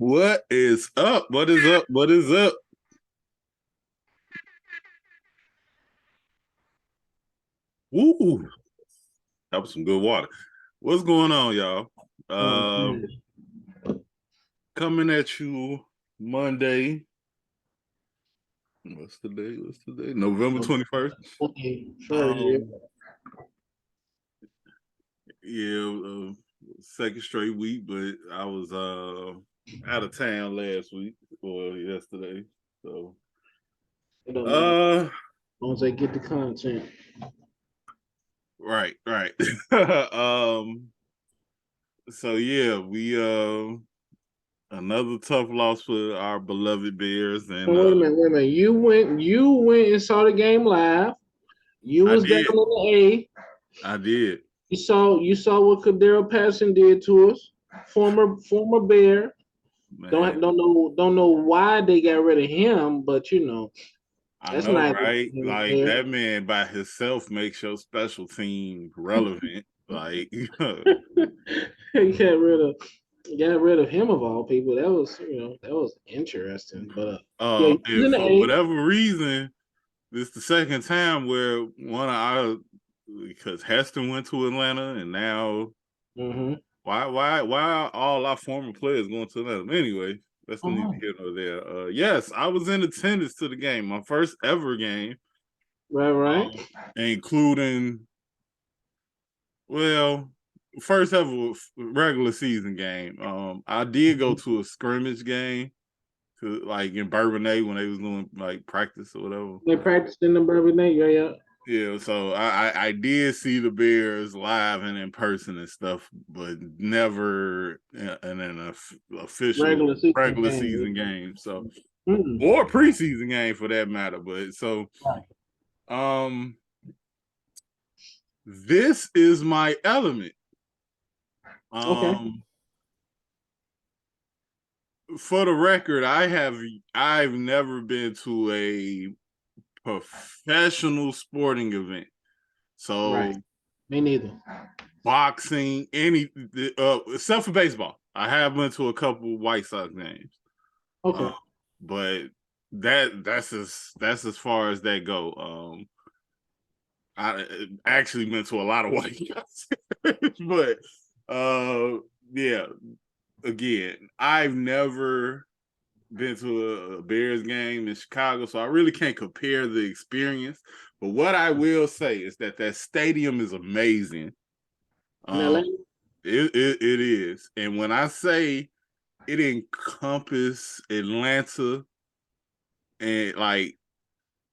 What is up? What is up? What is up? Woo! That was some good water. What's going on, y'all? Oh, Um, Coming at you Monday. What's the day? November 21st. okay, sure. Yeah. Um, yeah, second straight week, but I was out of town last week or yesterday. So It don't matter. uh As long as I get the content. right. um so yeah, we another tough loss for our beloved Bears, and Oh, wait a minute. You went and saw the game live. You I was down in did, the A. I did, You saw what Kadero Patterson did to us. Former Bear. man. Don't know why they got rid of him, but I that's know, not right? Like there. that man by himself makes your special team relevant. Like, He got rid of him of all people. That was interesting. But yeah, he was and in the for A. whatever reason, this is the second time where one of our because Heston went to Atlanta, and now Mm-hmm. why all our former players going to Atlanta? Anyway, that's neither Oh, here nor there. Yes, I was in attendance to the game, my first ever game, right. including well, first ever regular season game. I did go to a scrimmage game to like in Bourbonnais when they was doing like practice or whatever. They practiced in the Bourbon Day. Yeah. Yeah, so I did see the Bears live and in person and stuff, but never in an official Regular season regular game. season game. So Mm. or preseason game for that matter. But so Right. um this is my element. Okay. Um for the record, I've never been to a professional sporting event. So Right. Me neither. boxing, except for baseball. I have been to a couple White Sox games, Okay. but that's as far as that go. I actually been to a lot of White Sox, but yeah. Again, I've never been to a Bears game in Chicago, so I really can't compare the experience. But what I will say is that stadium is amazing. In Um, Atlanta. it is, and when I say it encompass Atlanta, and like,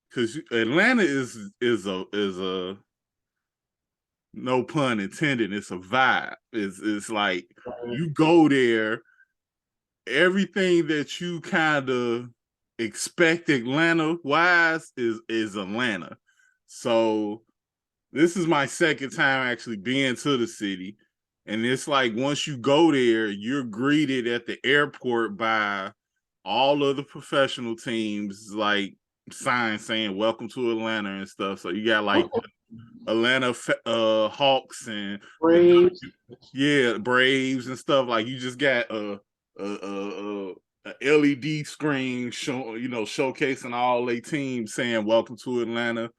because Atlanta is a no pun intended, it's a vibe. It's like Right. you go there, everything that you kind of expect Atlanta wise is Atlanta. So this is my second time actually being to the city. And it's like once you go there, you're greeted at the airport by all of the professional teams, like signs saying "Welcome to Atlanta" and stuff. So you got like Okay. Atlanta Hawks and the Braves. Braves and stuff. Like you just got a LED screen showcasing all their teams saying "Welcome to Atlanta."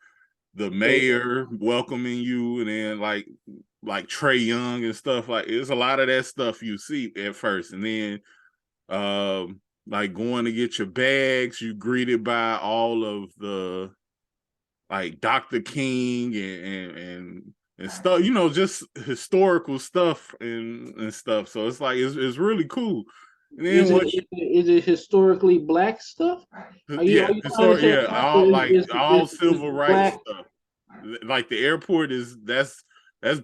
The Okay. mayor welcoming you, and then like Trey Young and stuff. Like it's a lot of that stuff you see at first, and then like going to get your bags, you greeted by all of the like Dr. King and stuff, just historical stuff and stuff. So it's like it's really cool. And then Is it what is it historically black stuff? Are you trying to say all like all is civil rights black? stuff. Like the airport is that's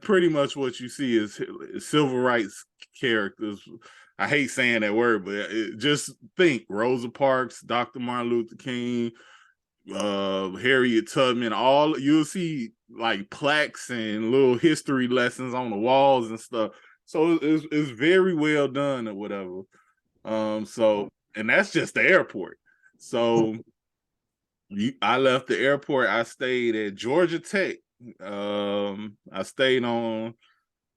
pretty much what you see is civil rights characters. I hate saying that word, but just think Rosa Parks, Dr. Martin Luther King, Harriet Tubman, all you'll see like plaques and little history lessons on the walls and stuff. So it's very well done or whatever. So and that's just the airport. So I left the airport. I stayed at Georgia Tech. I stayed on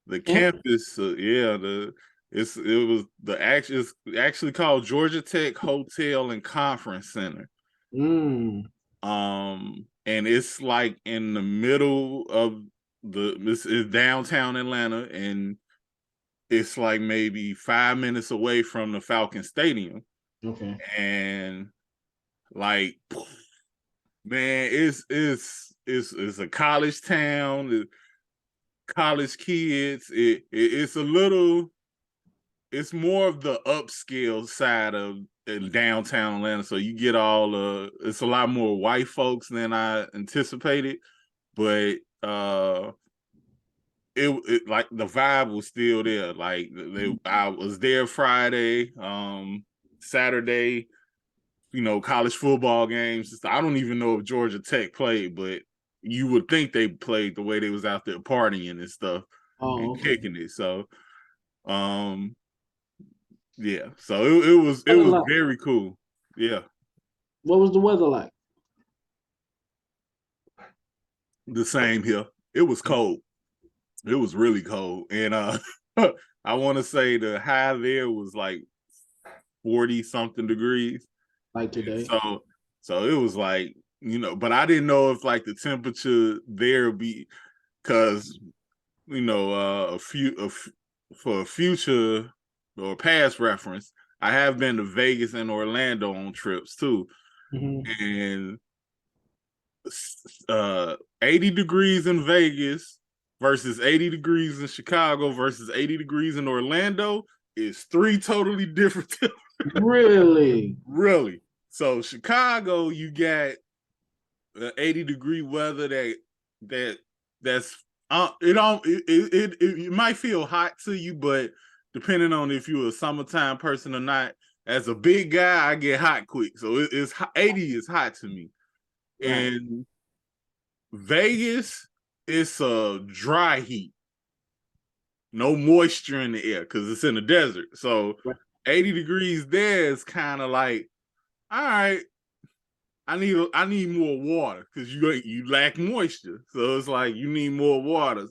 the Camp? campus. The it was it's actually called Georgia Tech Hotel and Conference Center. And it's like in the middle of this is downtown Atlanta, and it's like maybe 5 minutes away from the Falcon Stadium. Okay. And like, man, it's a college town, college kids. It's a little, it's more of the upscale side of downtown Atlanta. So you get it's a lot more white folks than I anticipated, but it like the vibe was still there. Like I was there Friday, Saturday, college football games. I don't even know if Georgia Tech played, but you would think they played the way they was out there partying and stuff and kicking it. So, yeah. So it was very cool. Yeah. What was the weather like? The same here. It was cold. It was really cold. And I want to say the high there was like 40 something degrees. Like today. So it was like, but I didn't know if like the temperature there be, because for a future or past reference, I have been to Vegas and Orlando on trips too. And 80 degrees in Vegas versus 80 degrees in Chicago versus 80 degrees in Orlando is 3 totally different. Really? Really. So Chicago, you got 80-degree weather that's it might feel hot to you, but depending on if you're a summertime person or not, as a big guy, I get hot quick. So it's 80 is hot to me. Right. And Vegas, it's a dry heat, no moisture in the air because it's in the desert. So 80 degrees there is kind of like, all right, I need more water because you lack moisture. So it's like you need more water.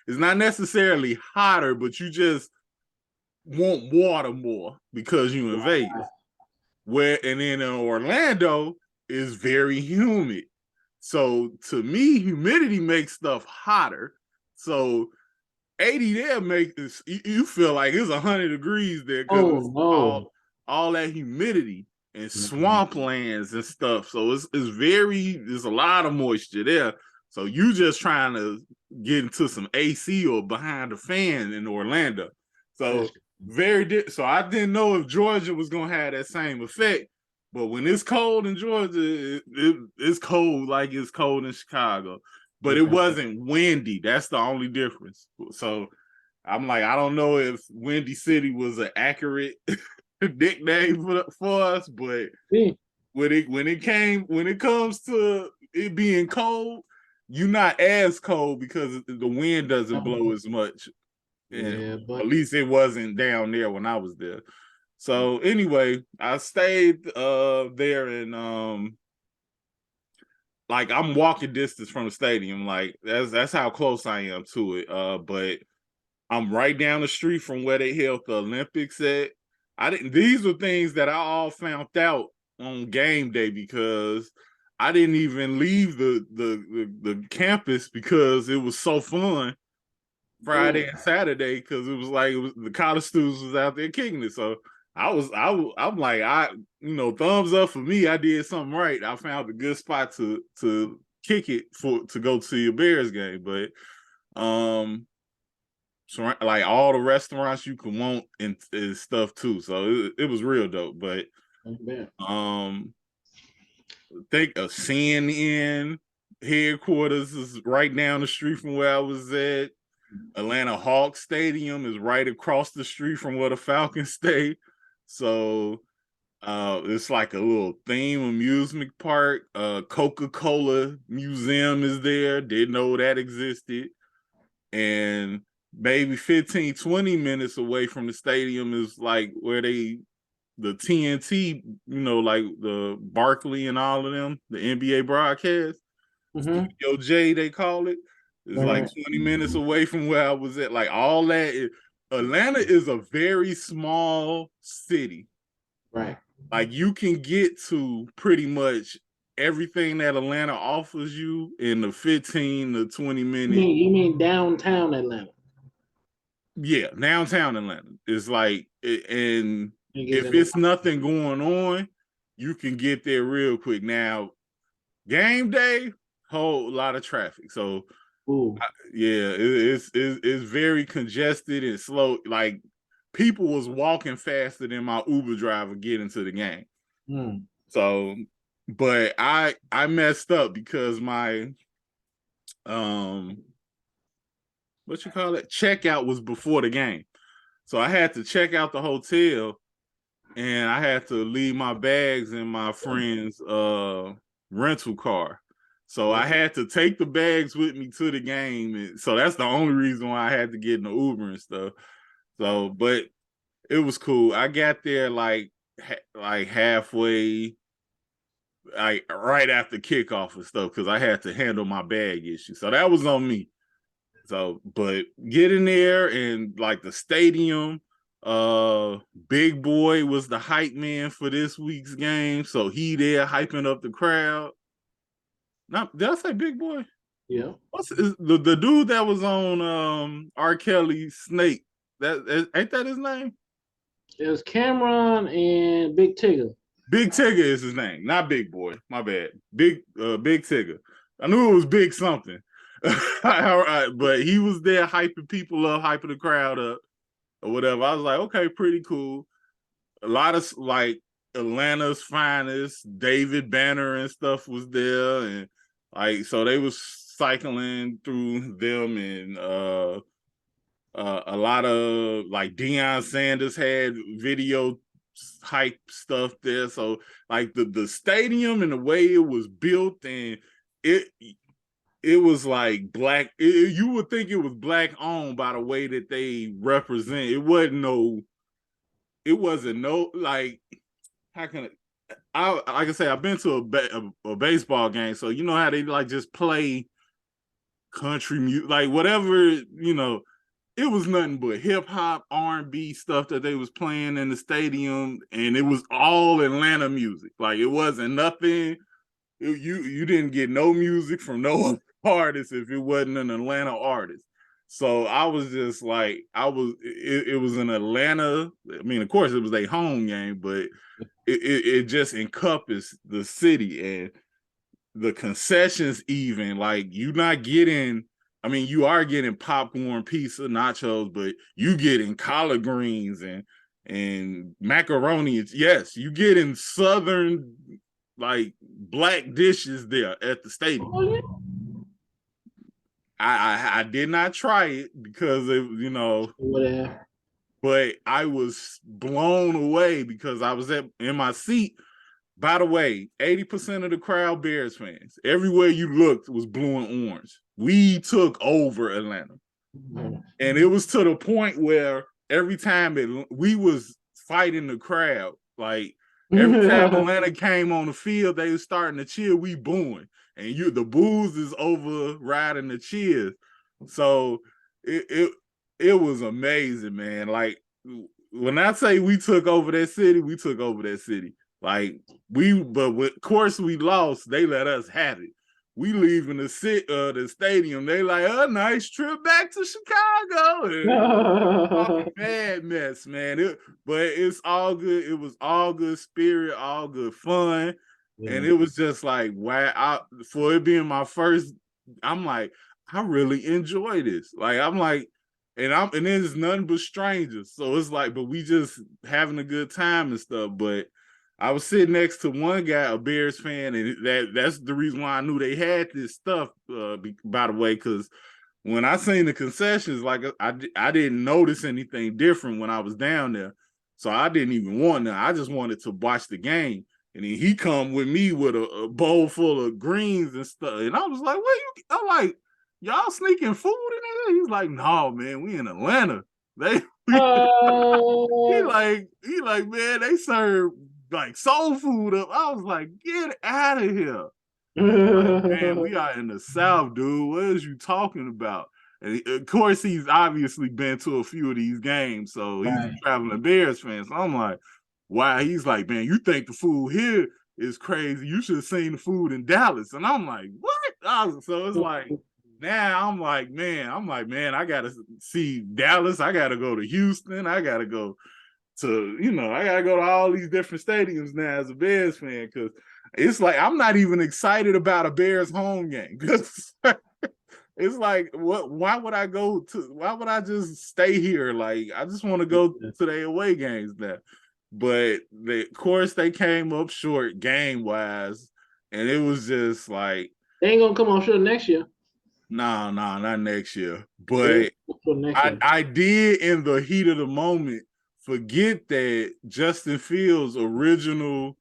It's not necessarily hotter, but you just want water more because you're in Vegas. And then in Orlando is very humid. So to me, humidity makes stuff hotter. So 80 there makes you feel like it's 100 degrees there because all that humidity and swamplands and stuff. So there's a lot of moisture there. So you just trying to get into some AC or behind the fan in Orlando. So so I didn't know if Georgia was gonna have that same effect. But when it's cold in Georgia, it's cold like it's cold in Chicago. But it wasn't windy. That's the only difference. So I'm like, I don't know if Windy City was an accurate nickname for us, but when it comes to it being cold, you're not as cold because the wind doesn't blow as much. But at least it wasn't down there when I was there. So anyway, I stayed there, and like I'm walking distance from the stadium. Like that's how close I am to it. But I'm right down the street from where they held the Olympics at. These are things that I all found out on game day because I didn't even leave the campus because it was so fun Friday and Saturday because it was the college students was out there kicking it. So I'm like, thumbs up for me. I did something right. I found a good spot to kick it to go to a Bears game. But so like all the restaurants you could want and stuff too. So it was real dope. But I think a CNN headquarters is right down the street from where I was at. Atlanta Hawks Stadium is right across the street from where the Falcons stay. So it's like a little theme amusement park. Coca-Cola Museum is there. Didn't know that existed. And maybe 15, 20 minutes away from the stadium is like where the TNT, like the Barkley and all of them, the NBA broadcast. Studio J, they call it. It's like 20 minutes away from where I was at. Like all that, Atlanta is a very small city. Right. Like you can get to pretty much everything that Atlanta offers you in the 15 to 20 minute. You mean downtown Atlanta? Yeah, downtown Atlanta. It's like, and You get if in it's nothing going on, you can get there real quick. Now, game day, whole lot of traffic. So, Ooh. yeah, it's very congested and slow. Like people was walking faster than my Uber driver getting to the game. Mm. So, but I messed up because my what you call it, checkout was before the game. So I had to check out the hotel and I had to leave my bags in my friend's rental car. So I had to take the bags with me to the game. And so that's the only reason why I had to get in the Uber and stuff. So, but it was cool. I got there like halfway, like right after kickoff and stuff, because I had to handle my bag issue. So that was on me. So, but getting there and like the stadium, Big Boy was the hype man for this week's game. So he there hyping up the crowd. Not, did I say Big Boy? Yeah. What's the dude that was on R. Kelly Snake? That ain't that his name? It was Cameron and Big Tigger. Big Tigger is his name, not Big Boy. My bad. Big Tigger. I knew it was Big something. But he was there hyping people up, hyping the crowd up, or whatever. I was like, okay, pretty cool. A lot of like Atlanta's finest, David Banner and stuff was there, and like so they was cycling through them, and a lot of like Deion Sanders had video hype stuff there. So like the stadium and the way it was built, and it was like black. You would think it was black owned by the way that they represent. It wasn't no like, how can I like I say, I've been to a baseball game, so you know how they like just play country music, like whatever, it was nothing but hip hop, R&B stuff that they was playing in the stadium, and it was all Atlanta music. Like it wasn't nothing. You didn't get no music from no artist if it wasn't an Atlanta artist. So I was just like, it was in Atlanta. I mean, of course, it was a home game, but it just encompassed the city, and the concessions, even like you not getting, I mean, you are getting popcorn, pizza, nachos, but you getting collard greens and macaroni. Yes, you getting southern like black dishes there at the stadium. Oh, yeah. I did not try it because it, Whatever. but I was blown away because I was in my seat. By the way, 80% of the crowd Bears fans. Everywhere you looked was blue and orange. We took over Atlanta. And it was to the point where every time we was fighting the crowd. Like every time Atlanta came on the field, they was starting to cheer, we booing. And the boos is overriding the cheers. So it was amazing, man. Like when I say we took over that city, we took over that city. Like but of course we lost. They let us have it. We leaving the stadium. They like, a nice trip back to Chicago. Bad mess, man. But it's all good. It was all good spirit, all good fun, and it was just like, wow. For it being my first, I'm like, I really enjoy this. Like I'm like, and there's nothing but strangers. So it's like, but we just having a good time and stuff. But I was sitting next to one guy, a Bears fan, and that's the reason why I knew they had this stuff, by the way, because when I seen the concessions, like I didn't notice anything different when I was down there. So I didn't even want to. I just wanted to watch the game. And then he come with me with a bowl full of greens and stuff. And I was like, I'm like, y'all sneaking food in there? He's like, no, man, we in Atlanta. He like, man, they serve like soul food up. I was like, get out of here. Like, man, we are in the South, dude. What is you talking about? And of course, he's obviously been to a few of these games, so he's a traveling Bears fan. So I'm like, wow. He's like, man, you think the food here is crazy? You should have seen the food in Dallas. And I'm like, what? So it's like, now I'm like, man, I gotta see Dallas. I gotta go to Houston. I gotta go to, I gotta go to all these different stadiums now as a Bears fan, because it's like I'm not even excited about a Bears home game. Because it's like, why would I just stay here? Like, I just want to go to the away games now. But of course they came up short game wise, and it was just like, they ain't gonna come on short next year. Nah, not next year. But I did, in the heat of the moment, forget that Justin Fields' original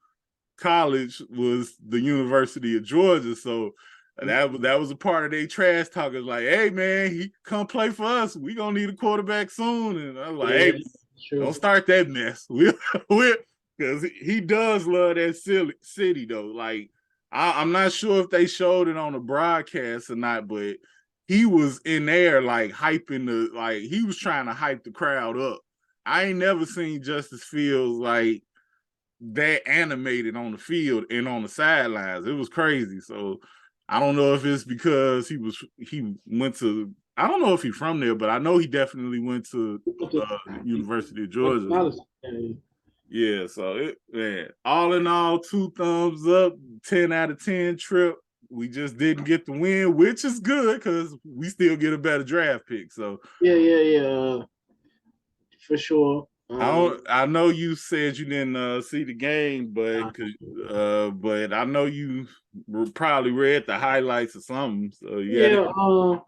college was the University of Georgia. So that was a part of their trash talk. It's like, hey man, he come play for us. We gonna need a quarterback soon. And I was like, hey, don't start that mess. Because he does love that city though. Like, I'm not sure if they showed it on the broadcast or not, but he was in there like hyping he was trying to hype the crowd up. I ain't never seen Justice Fields like that animated on the field and on the sidelines. It was crazy. So I don't know if it's because he went to, I don't know if he's from there, but I know he definitely went to University of Georgia. Yeah, so all in all, 2 thumbs up, 10 out of 10 trip. We just didn't get the win, which is good because we still get a better draft pick. So yeah, for sure. I know you said you didn't see the game, but I know you probably read the highlights or something. So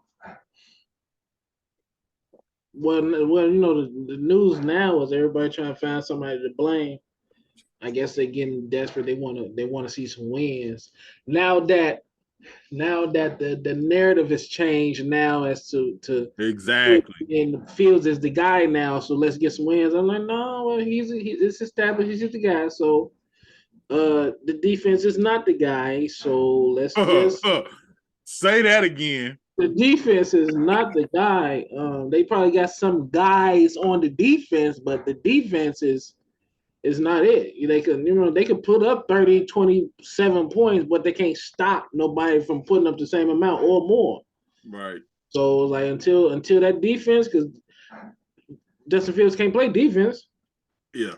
well, the news now is everybody trying to find somebody to blame. I guess they're getting desperate. They want to see some wins. Now that the narrative has changed now as to exactly, and Fields is the guy now, so let's get some wins. I'm like, no, well, it's established. He's just the guy. So the defense is not the guy. So let's just say that again. The defense is not the guy. They probably got some guys on the defense, but the defense is not it. They could put up 30, 27 points, but they can't stop nobody from putting up the same amount or more. Right. So like until that defense, because Justin Fields can't play defense. Yeah.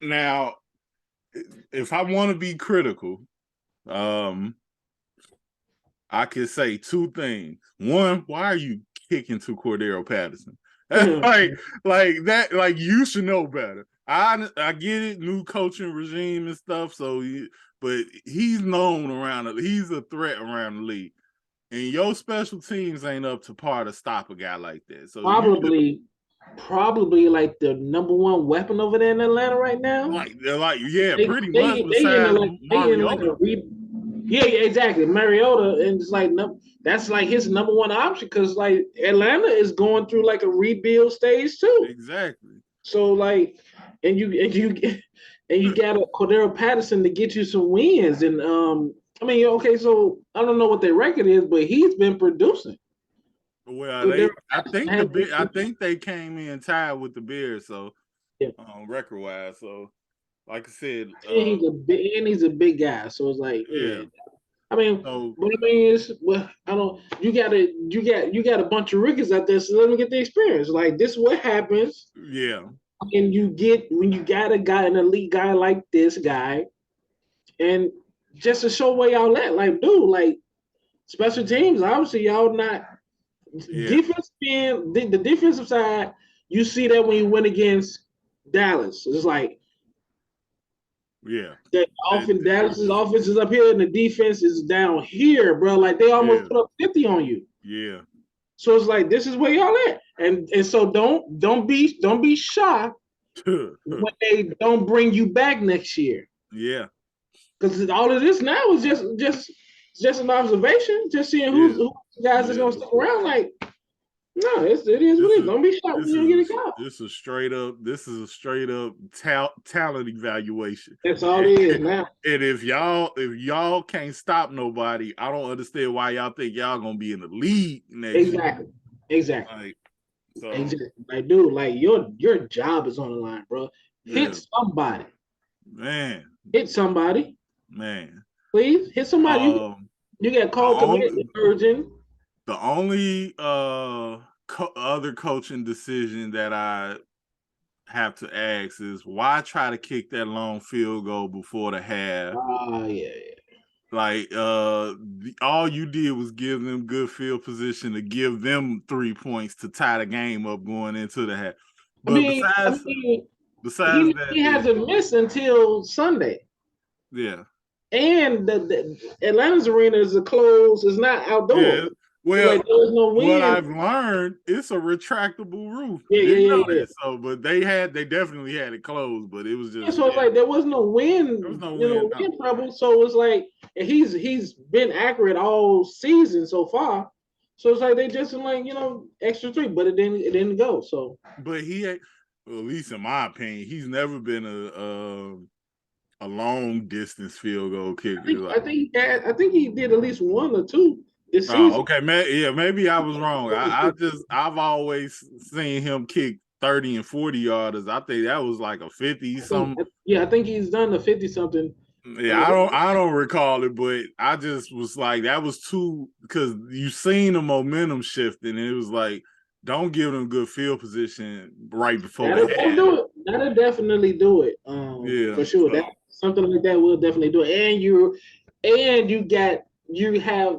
Now, if I want to be critical, I could say 2 things. One, why are you kicking to Cordero Patterson? like that, like you should know better. I get it, new coaching regime and stuff. So, but he's known he's a threat around the league, and your special teams ain't up to par to stop a guy like that. So probably like the number 1 weapon over there in Atlanta right now. Pretty much. Yeah, exactly. Mariota, and it's like that's like his number 1 option because like Atlanta is going through like a rebuild stage too. Exactly. So like, and you got a Cordero Patterson to get you some wins, and I mean, okay, so I don't know what their record is, but he's been producing. Well, I think they came in tied with the Bears, so record wise. So, like I said, he's a big guy, so it's like I mean, what I mean is, you got a bunch of rookies out there, so let them get the experience. Like this, is what happens. Yeah. And when you got an elite guy like this guy, and just to show where y'all at, like, dude, like special teams, obviously y'all not defense being the defensive side. You see that when you went against Dallas, it's like Dallas's offense is up here and the defense is down here, bro. Like they almost put up 50 on you. Yeah. So it's like this is where y'all at, and so don't be shocked when they don't bring you back next year. Yeah. Because all of this now is just an observation, just seeing who guys are gonna stick around. Like, no, it is what it is. Don't be shocked when you get a call. This is a straight up talent evaluation. That's all it is now. And if y'all can't stop nobody, I don't understand why y'all think y'all gonna be in the league next year. Exactly. Like, so Exactly. Like, dude, like your job is on the line, bro. Hit yeah, somebody. man, Hit somebody. man. Please hit somebody. Um, You get the called to only the urgent. the only other coaching decision that I have to ask is why try to kick that long field goal before the half? Yeah. Like all you did was give them good field position to give them 3 points to tie the game up going into the half. I But mean, I besides mean, besides he that, hasn't missed until Sunday. yeah. And the Atlanta's arena is closed. It's not outdoors. Yeah. So Well, like there's no what wind. I've learned, it's a retractable roof. Yeah, yeah, Didn't yeah, know yeah. that. So, but they definitely had it closed, but it was Yeah, just, so it's yeah, like there was no there was wind, no wind. No. wind trouble. So it's like he's been accurate all season so far. So it's like they just like extra three, but it didn't go. So, But well, at least in my opinion, he's never been a long distance field goal kicker. Like, I think he did at least one or two this oh, season. okay, man. Yeah, maybe I was wrong. I've always seen him kick 30 and 40 yarders. I think that was like a 50 some. I think he's done the 50 something. Yeah, I don't recall it, but I just was like, that was too, because you seen the momentum shift, and it was like, don't give them good field position right before the That'll half. do it. That'll definitely do it. Yeah, For sure. That so something like that will definitely do it.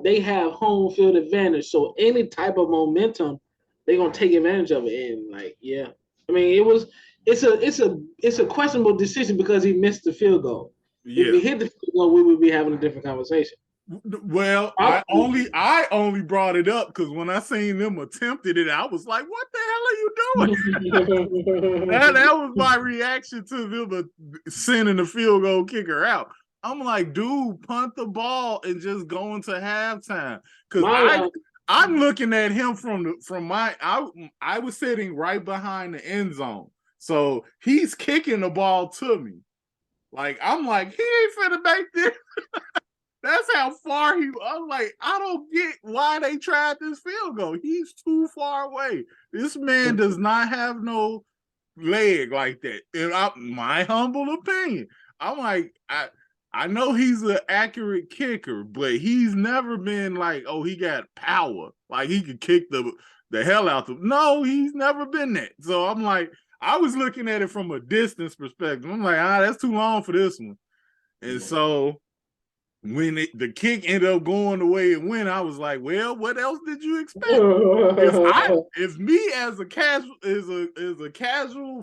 They have home field advantage. So any type of momentum, they're gonna take advantage of it. And like, yeah. I mean, it's a questionable decision because he missed the field goal. If yeah. he hit the field goal, we would be having a different conversation. Well, I only brought it up because when I seen them attempted it, I was like, "What the hell are you doing?" that was my reaction to them sending the field goal kicker out. I'm like, dude, punt the ball and just go into halftime. Because I'm looking at him I was sitting right behind the end zone, so he's kicking the ball to me. Like I'm like, he ain't finna make this. That's how far I'm like, I don't get why they tried this field goal. He's too far away. This man does not have no leg like that. In my humble opinion, I'm like, I know he's an accurate kicker, but he's never been like, oh, he got power. Like he could kick the hell out of. No, he's never been that. So I'm like, I was looking at it from a distance perspective. I'm like, that's too long for this one. And so when the kick ended up going the way it went, I was like, well, what else did you expect? If me as a casual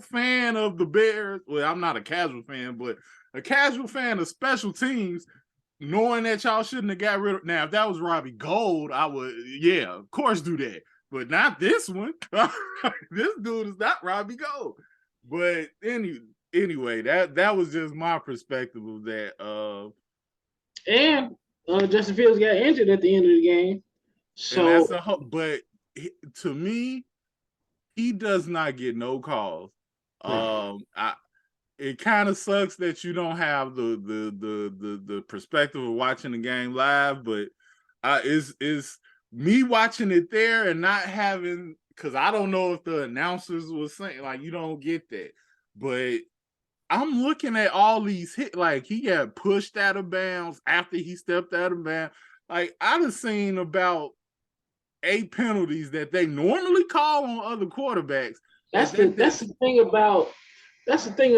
fan of the Bears, well, I'm not a casual fan, but a casual fan of special teams, knowing that y'all shouldn't have got rid of. Now, if that was Robbie Gould, I would, yeah, of course do that. But not this one. This dude is not Robbie Gould. But anyway, that was just my perspective of that. And Justin Fields got injured at the end of the game. And So but to me, he does not get no calls. It kind of sucks that you don't have the perspective of watching the game live, but is me watching it there and not having, because I don't know if the announcers was saying like you don't get that, but I'm looking at all these hits, like he got pushed out of bounds after he stepped out of bounds. Like I've seen about 8 penalties that they normally call on other quarterbacks. that's the thing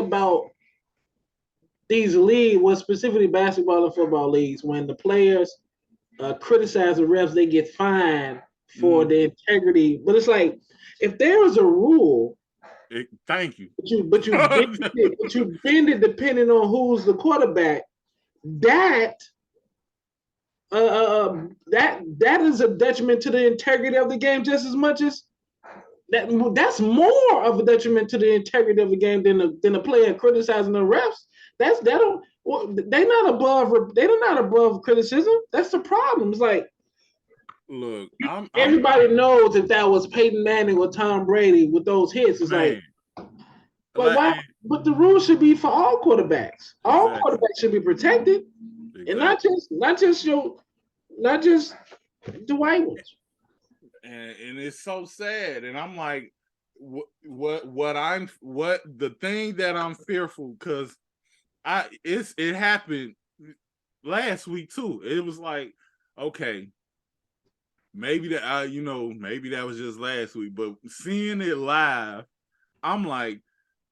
about these leagues, well, specifically basketball and football leagues, when the players criticize the refs, they get fined for the integrity. But it's like if there was a rule, thank you. But you bend it depending on who's the quarterback. That that is a detriment to the integrity of the game just as much as that's more of a detriment to the integrity of the game than a player criticizing the refs. They're not above criticism. That's the problem. It's like, look, everybody knows if that was Peyton Manning or Tom Brady with those hits. It's like why? But the rule should be for all quarterbacks. All quarterbacks should be protected, and not just the white ones. and it's so sad. And I'm like, what the thing that I'm fearful, because it happened last week too. It was like, okay, maybe that maybe that was just last week, but seeing it live, I'm like,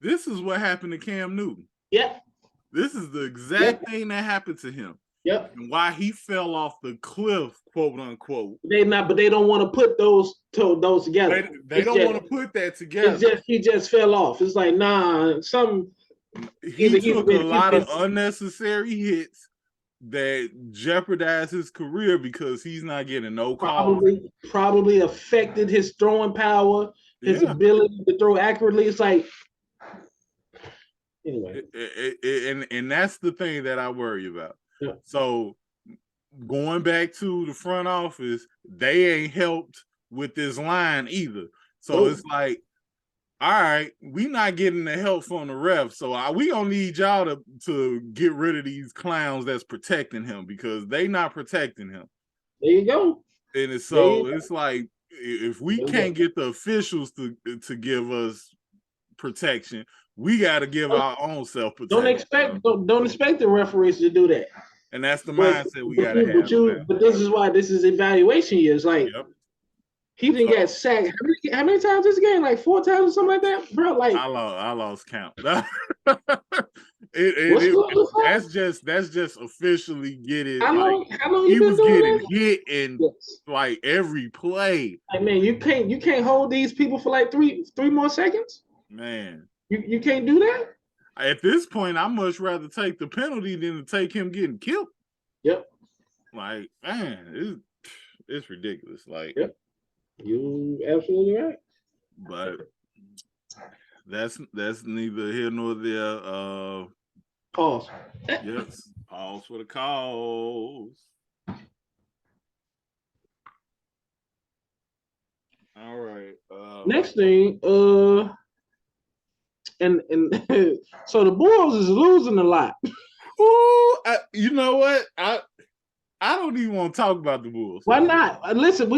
this is what happened to Cam Newton. Yep. This is the exact thing that happened to him. Yep. And why he fell off the cliff, quote unquote. But they don't want to put those together. They don't want to put that together. It's just he just fell off. It's like, nah, he took a lot of unnecessary hits that jeopardized his career because he's not getting no calls. Probably affected his throwing power, his ability to throw accurately. It's like, anyway. And that's the thing that I worry about. Yeah. So going back to the front office, they ain't helped with this line either. So it's like, all right, we not getting the help from the refs, so we gonna need y'all to get rid of these clowns that's protecting him, because they not protecting him. There you go. And it's like, if we can't get the officials to give us protection, we got to give our own self protection. Don't expect the referees to do that. And that's the mindset we got to have. But this is why this is evaluation years. Like, he didn't get sacked. How many times this game? Like 4 times or something like that, bro. Like, I lost count. That's just officially getting. How long he was getting hit in like every play. Like, man, you can't hold these people for like three more seconds. Man, you can't do that. At this point, I'd much rather take the penalty than to take him getting killed. Yep. Like, man, it's ridiculous. Like, yep. You absolutely right. But that's neither here nor there. Pause. Yes, pause for the cause. All right. Next thing, and so the Bulls is losing a lot. Ooh, you know what? I don't even want to talk about the Bulls. Why not? Listen,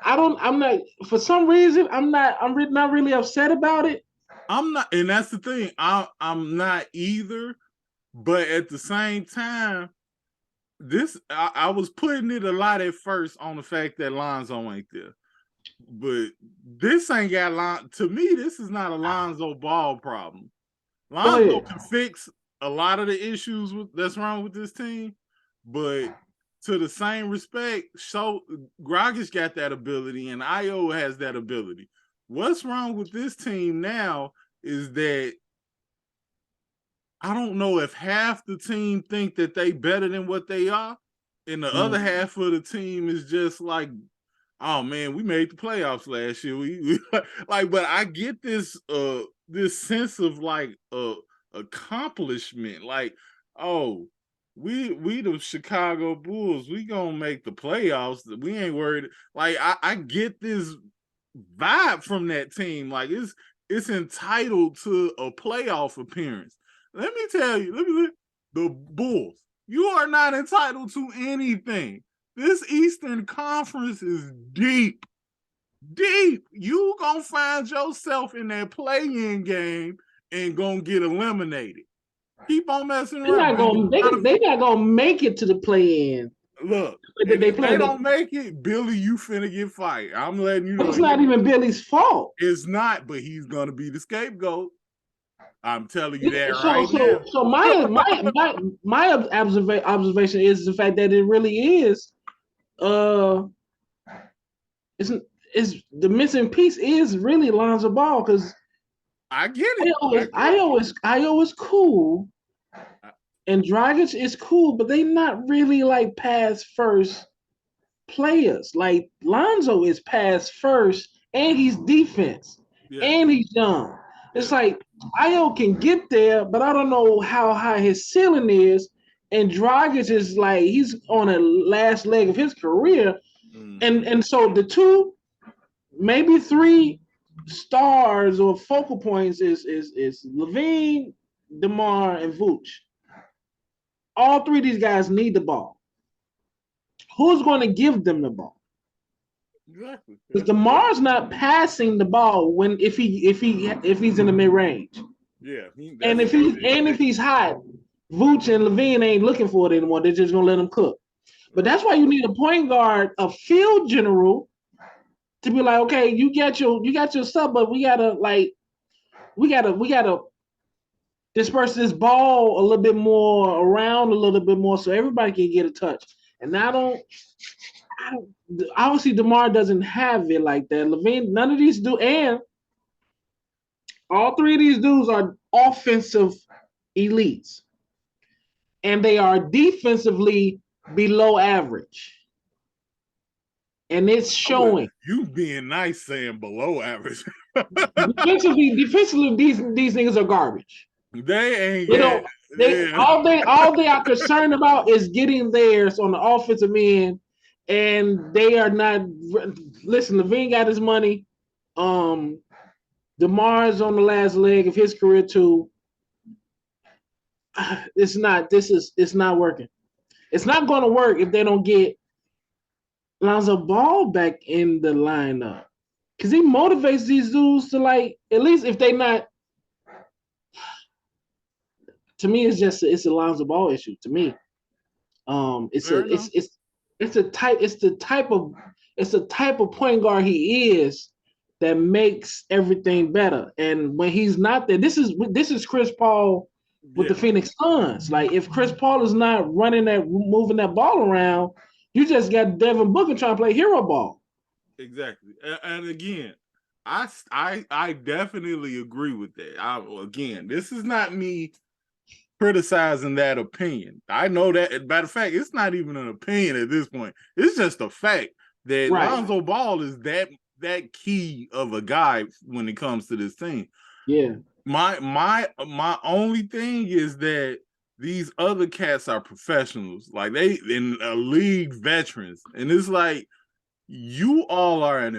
I'm not, for some reason, I'm not really upset about it. I'm not, and that's the thing. I'm not either, but at the same time, I was putting it a lot at first on the fact that Lonzo ain't there. But this ain't got to me, this is not a Lonzo Ball problem. Lonzo can fix a lot of the issues that's wrong with this team, but to the same respect, so Grogic got that ability and Io has that ability. What's wrong with this team now is that I don't know if half the team think that they better than what they are, and the other half of the team is just like, oh man, we made the playoffs last year. We like, but I get this sense of like accomplishment, like, oh, we the Chicago Bulls, we gonna make the playoffs. We ain't worried. Like, I get this vibe from that team. Like, it's entitled to a playoff appearance. Let me tell you, the Bulls, you are not entitled to anything. This Eastern Conference is deep. You gonna find yourself in that play-in game and gonna get eliminated. Keep on messing around. They're not gonna make it to the play-in. Look, if they don't make it, Billy, you finna get fired. I'm letting you know. It's not even Billy's fault. It's not, but he's gonna be the scapegoat. I'm telling you that now. So my observation is the fact that it really is. Is the missing piece is really Lonzo Ball, because I get it. Io is cool, and Dragic is cool, but they not really like pass first players. Like, Lonzo is pass first, and he's defense, and he's young. It's like Io can get there, but I don't know how high his ceiling is. And Dragic is like, he's on a last leg of his career, and so the 2, maybe 3 stars or focal points is Levine, DeMar, and Vooch. All 3 of these guys need the ball. Who's going to give them the ball? Exactly. Because DeMar's not passing the ball if he's in the mid range. Yeah, And that's what it is. if he's hot, Vooch and Levine ain't looking for it anymore. They're just gonna let him cook. But Right. that's why you need a point guard, a field general, to be like, okay, you got your stuff, but we gotta disperse this ball a little bit more around a little bit more so everybody can get a touch. And I don't obviously DeMar doesn't have it like that. Levine, none of these do, and all three of these dudes are offensive elites. And they are defensively below average. And it's showing. You being nice saying below average. defensively, these niggas are garbage. They ain't all they are concerned about is getting theirs on the offensive end, and they are not. Listen, Levine got his money. DeMar's on the last leg of his career too. It's not working. It's not going to work if they don't get Lonzo Ball back in the lineup, because he motivates these dudes to, like, at least if they not. To me, it's a Lonzo Ball issue. To me, it's the type of point guard he is that makes everything better. And when he's not there, this is Chris Paul with the Phoenix Suns. Like, if Chris Paul is not moving that ball around, you just got Devin Booker trying to play hero ball. Exactly. And again, I definitely agree with that. This is not me criticizing that opinion. I know that. Matter of fact, it's not even an opinion at this point. It's just a fact that Lonzo Ball is that key of a guy when it comes to this team. Yeah. My only thing is that these other cats are professionals, like they in league veterans, and it's like you all are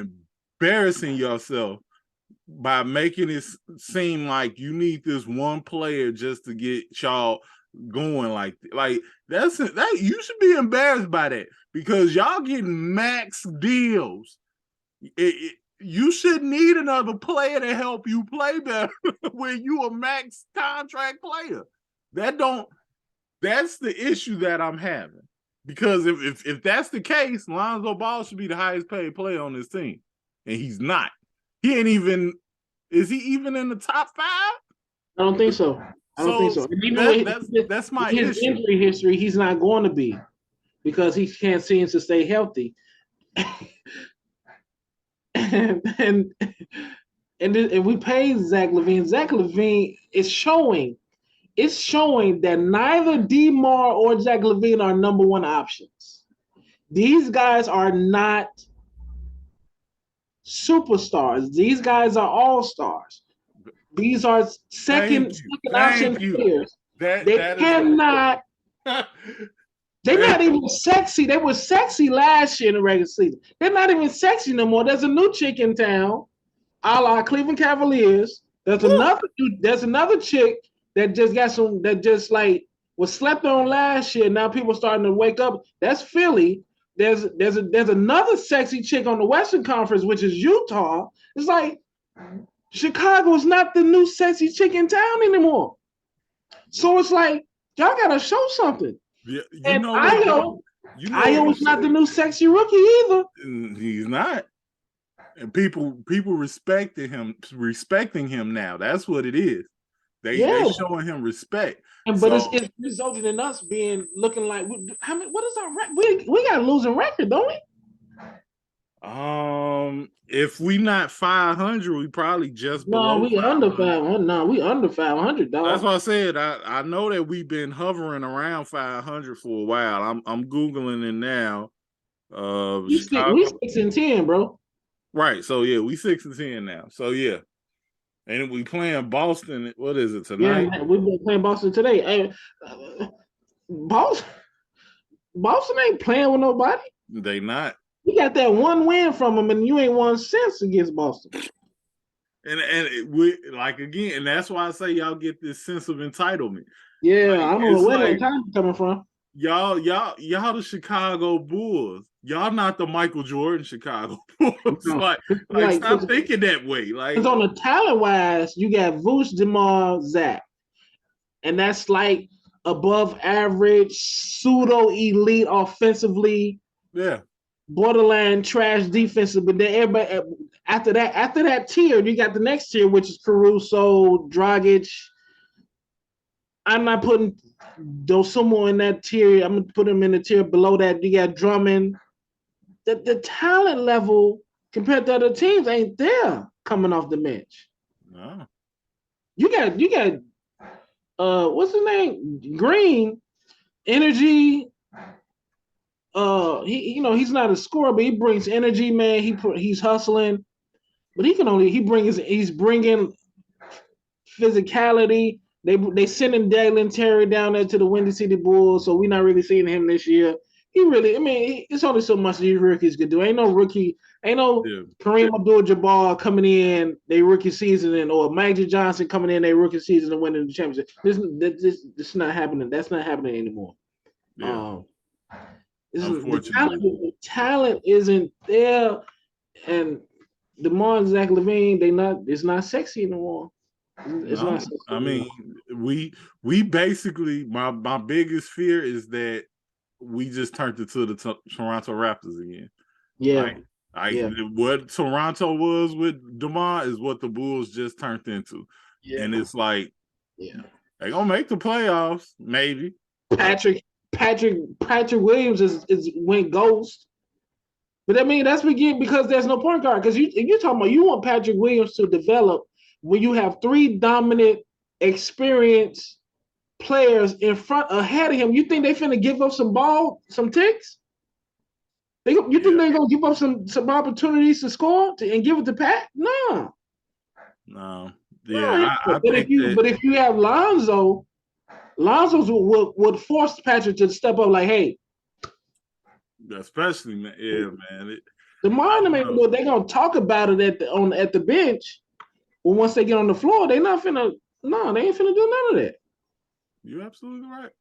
embarrassing yourself by making it seem like you need this one player just to get y'all going like that. You should be embarrassed by that, because y'all getting max deals. You should need another player to help you play better when you a max contract player. That's the issue that I'm having. Because if that's the case, Lonzo Ball should be the highest paid player on this team. And he's not. He ain't even, is he even in the top 5? I don't think so. That's my his issue. Injury history, he's not going to be, because he can't seem to stay healthy. and we paid Zach LaVine. Zach LaVine is showing. It's showing that neither DeMar or Zach LaVine are number one options. These guys are not superstars. These guys are all-stars. These are second option players. They cannot. They're not even sexy. They were sexy last year in the regular season. They're not even sexy no more. There's a new chick in town, a la Cleveland Cavaliers. There's another chick that just like was slept on last year. Now people are starting to wake up. That's Philly. There's another sexy chick on the Western Conference, which is Utah. It's like Chicago's not the new sexy chick in town anymore. So it's like, y'all gotta show something. Yeah, Ayo's not the new sexy rookie either. He's not. And people respecting him now. That's what it is. They showing him respect. But it's resulting in us looking like, what is our record? We got a losing record, don't we? If we not 500, we probably just below. We under 500. No, we under 500, dog. That's what I said. I know that we've been hovering around 500 for a while. I'm googling it now. We 6-10, bro. Right. So yeah, we 6-10 now. So yeah, and we playing Boston. What is it tonight? Yeah, we've been playing Boston today. Hey, Boston ain't playing with nobody. They not. You got that one win from them, and you ain't won since against Boston. And that's why I say y'all get this sense of entitlement. Yeah, I don't know where that time coming from. Y'all the Chicago Bulls. y'all not the Michael Jordan Chicago Bulls. No. like stop thinking that way. Like, because on the talent wise, you got Vooch, DeMar, Zach, and that's like above average, pseudo elite offensively, yeah, borderline trash defensive. But then everybody after that tier, you got the next tier, which is Caruso, Dragic. I'm not putting Dosumo in that tier. I'm gonna put him in the tier below that. You got Drummond. The talent level compared to other teams ain't there coming off the bench. no. You got what's his name? Green, energy. He's not a scorer, but he brings energy, man. He's hustling, but he's bringing physicality. They sending Dalen Terry down there to the Windy City Bulls, so we're not really seeing him this year. It's only so much these rookies could do. Ain't no Kareem Abdul-Jabbar coming in their rookie season, or Magic Johnson coming in their rookie season and winning the championship. This is not happening. That's not happening anymore. Yeah. The talent isn't there, and DeMar and Zach LaVine, it's not sexy anymore. It's not sexy anymore. We basically, my biggest fear is that we just turned it to the Toronto Raptors again. Yeah. What Toronto was with DeMar is what the Bulls just turned into. Yeah. And it's like, they're gonna make the playoffs, maybe. Patrick Williams is went ghost. But I mean, that's because there's no point guard. Because you're talking about, you want Patrick Williams to develop when you have three dominant, experienced players ahead of him. You think they finna give up some ticks? You think they're gonna give up some opportunities to score and give it to Pat? No. Yeah. But if you have Lonzo would force Patrick to step up, like, hey. Especially, man. They're gonna talk about it at the bench. But once they get on the floor, they ain't finna do none of that. You're absolutely right.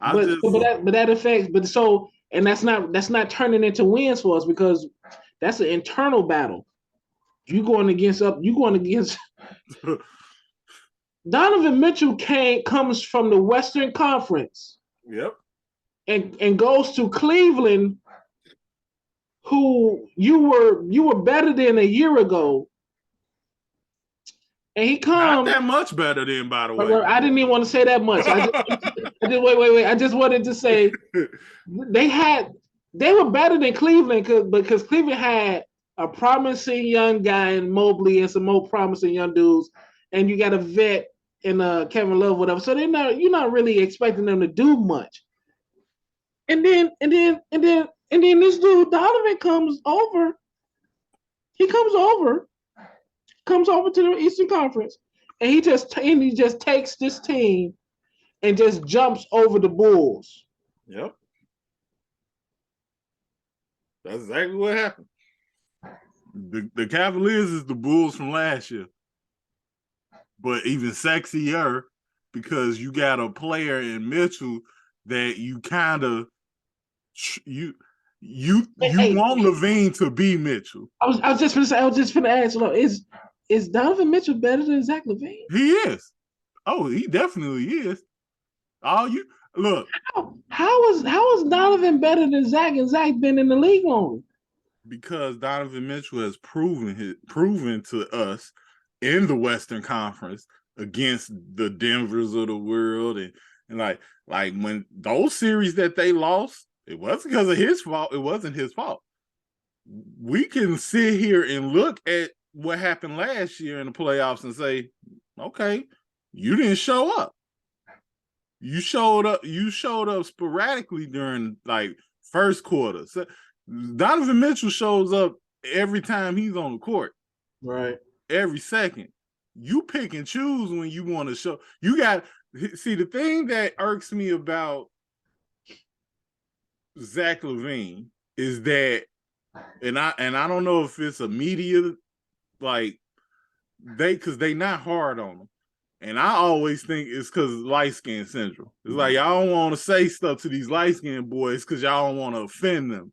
But that affects. And that's not turning into wins for us, because that's an internal battle. You going against Donovan Mitchell comes from the Western Conference. Yep. And goes to Cleveland, who you were better than a year ago. And he comes not that much better than, by the way. I didn't even want to say that much. Wait. I just wanted to say they were better than Cleveland because Cleveland had a promising young guy in Mobley and some more promising young dudes, and you got a vet in Kevin Love, whatever. So you're not really expecting them to do much. And then this dude Donovan comes over. He comes over to the Eastern Conference, and he just takes this team and just jumps over the Bulls. Yep. That's exactly what happened. The Cavaliers is the Bulls from last year, but even sexier, because you got a player in Mitchell that you kind of you want LaVine to be Mitchell. I was just gonna ask, is Donovan Mitchell better than Zach LaVine? He is. Oh, he definitely is. Look. How is Donovan better than Zach, and Zach been in the league longer? Because Donovan Mitchell has proven to us in the Western Conference against the Denvers of the world, and like when those series that they lost, it wasn't because of his fault. It wasn't his fault. We can sit here and look at what happened last year in the playoffs and say, okay, you didn't show up. You showed up sporadically during like first quarter. So Donovan Mitchell shows up every time he's on the court. Right. Every second. You pick and choose when you want to show. The thing that irks me about Zach LaVine is that, and I don't know if it's a media, like because they not hard on him. And I always think it's because light skin syndrome. It's like y'all don't want to say stuff to these light skinned boys because y'all don't want to offend them.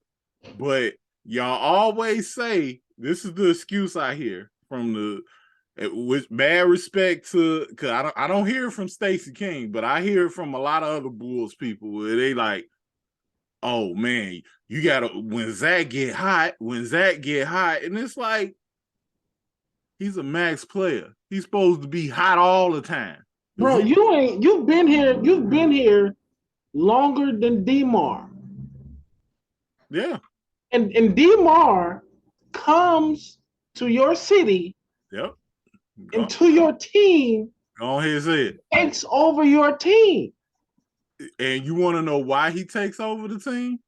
But y'all always say, this is the excuse I hear from the, with bad respect to, because I don't hear it from Stacey King, but I hear it from a lot of other Bulls people where they like, oh man, you gotta, when Zach get hot, and it's like, he's a max player. He's supposed to be hot all the time. Bro, you've been here longer than DeMar. Yeah. And DeMar comes to your city Yep. and to your team, Go ahead and say it. takes over your team. And you want to know why he takes over the team?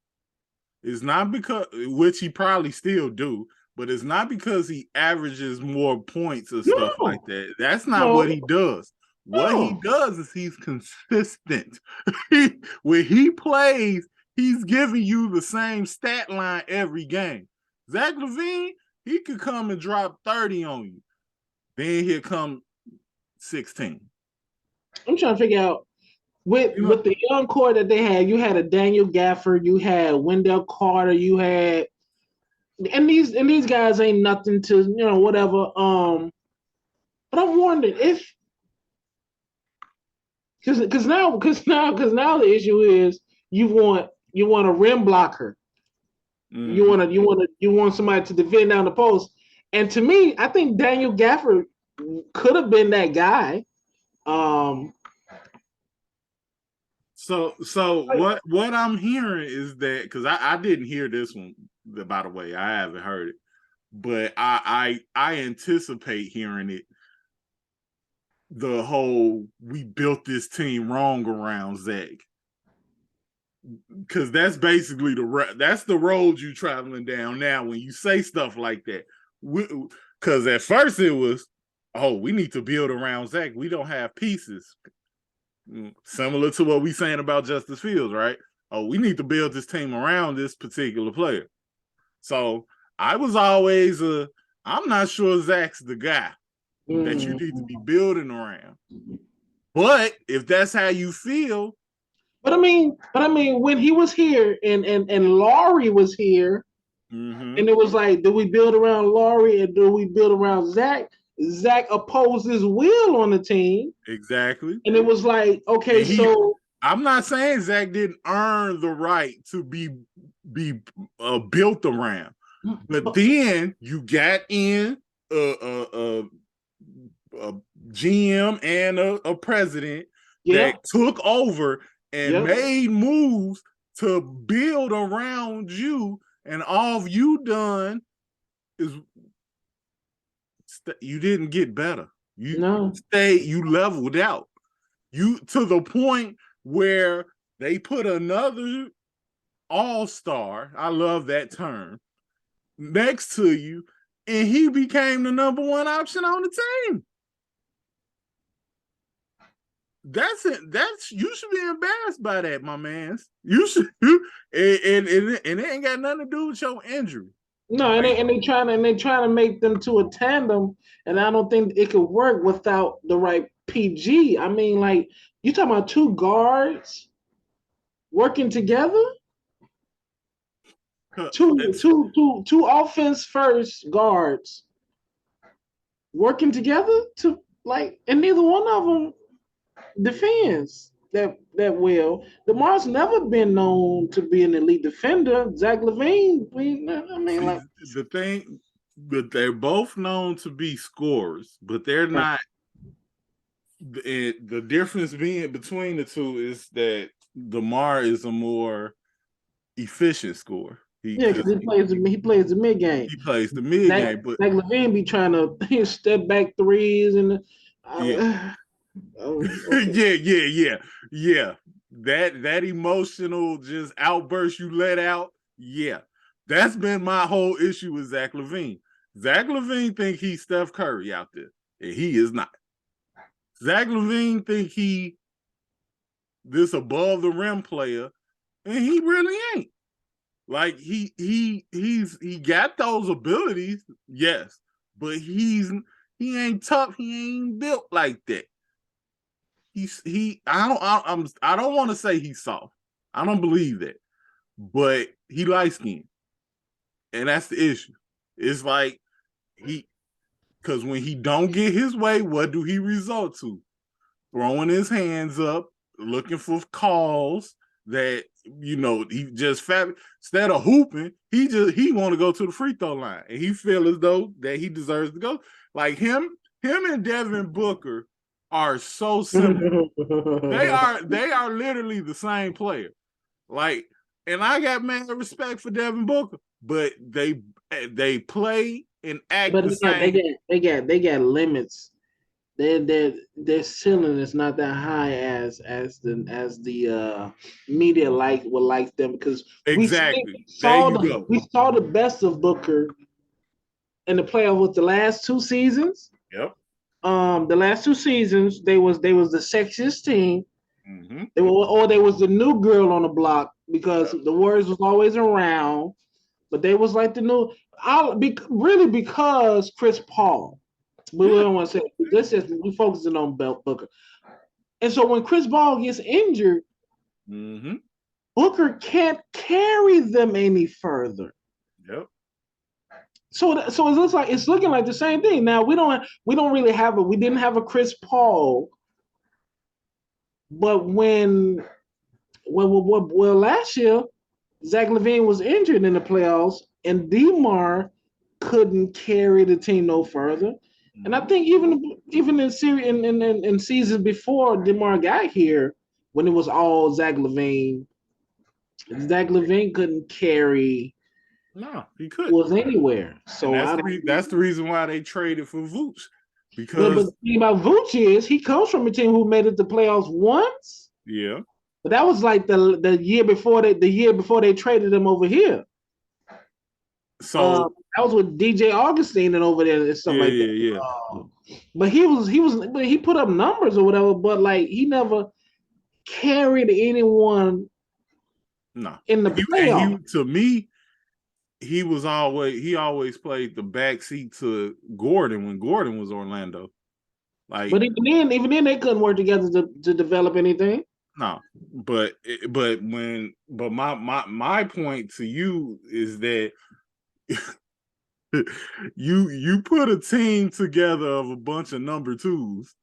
It's not because, which he probably still do, but it's not because he averages more points or stuff like that. That's not what he does. What he does is he's consistent. When he plays, he's giving you the same stat line every game. Zach LaVine, he could come and drop 30 on you. Then here come 16. I'm trying to figure out with the young core that they had. You had a Daniel Gafford, you had Wendell Carter, you had, and these guys ain't nothing to whatever. But I'm wondering if, because now the issue is you want a rim blocker. Mm-hmm. You want somebody to defend down the post. And to me, I think Daniel Gafford could have been that guy. So what I'm hearing is that, because I didn't hear this one, by the way, I haven't heard it, but I anticipate hearing it. The whole, we built this team wrong around Zach, because that's basically that's the road you traveling down now when you say stuff like that. Because at first it was, oh, we need to build around Zach. We don't have pieces. Similar to what we saying about Justice Fields, right? Oh, we need to build this team around this particular player. So I was always I'm not sure Zach's the guy that you need to be building around. But if that's how you feel. But I mean, when he was here and Laurie was here, and it was like, do we build around Laurie and do we build around Zach? Zach opposed his will on the team. Exactly. And it was like, okay, so I'm not saying Zach didn't earn the right to be built around, but then you got in a GM and a president that took over and made moves to build around you, and all you done is you didn't get better. You leveled out. You to the point where they put another all-star, I love that term, next to you, and he became the number one option on the team. That's it. You should be embarrassed by that, my man. You should, and it ain't got nothing to do with your injury. No, and they trying to make them to a tandem, and I don't think it could work without the right PG. I mean, like, you talking about two guards working together? Two offense first guards working together to, like, and neither one of them defends that well. DeMar's never been known to be an elite defender. Zach LaVine, the thing, but they're both known to be scorers, but they're not. The difference being between the two is that DeMar is a more efficient scorer. Because he plays the mid game. He plays the mid game, but Zach LaVine be trying to step back threes and yeah. That emotional just outburst you let out, that's been my whole issue with Zach LaVine. Zach LaVine think he's Steph Curry out there, and he is not. Zach LaVine think he this above the rim player, and he really ain't. Like he got those abilities, yes, but he ain't tough. He ain't built like that. I don't want to say he's soft. I don't believe that, but he light skinned. And that's the issue. It's like because when he don't get his way, what do he resort to? Throwing his hands up, looking for calls that he just instead of hooping, he want to go to the free throw line, and he feel as though that he deserves to go. Like him and Devin Booker are so similar. they are literally the same player. Like, and I got mad respect for Devin Booker, but they play and act But the same. they got limits. Their ceiling is not that high as the media would like them, because Exactly. There you go. we saw the best of Booker in the playoff with the last two seasons. Yep. The last two seasons they was the sexiest team. Mm-hmm. They was the new girl on the block, because the Warriors was always around, but they was like the new. Really because Chris Paul. But we don't want to say this is we focusing on Booker. And so when Chris Paul gets injured, mm-hmm. Booker can't carry them any further. Yep. So it looks like it's looking like the same thing. Now we don't really have we didn't have a Chris Paul, but when last year Zach LaVine was injured in the playoffs, and DeMar couldn't carry the team no further. And I think even in series in seasons before DeMar got here, when it was all Zach LaVine couldn't carry. No, he couldn't. Was anywhere. So that's the reason why they traded for Vooch. But the thing about Vooch is he comes from a team who made it to playoffs once. Yeah. But that was like the year before they traded him over here. So that was with DJ Augustine and over there and stuff like that. Yeah. But he put up numbers or whatever, but like he never carried anyone in the playoffs. To me, he always played the backseat to Gordon when Gordon was Orlando. Like, but even then they couldn't work together to develop anything. No, but my point to you is that you put a team together of a bunch of number twos,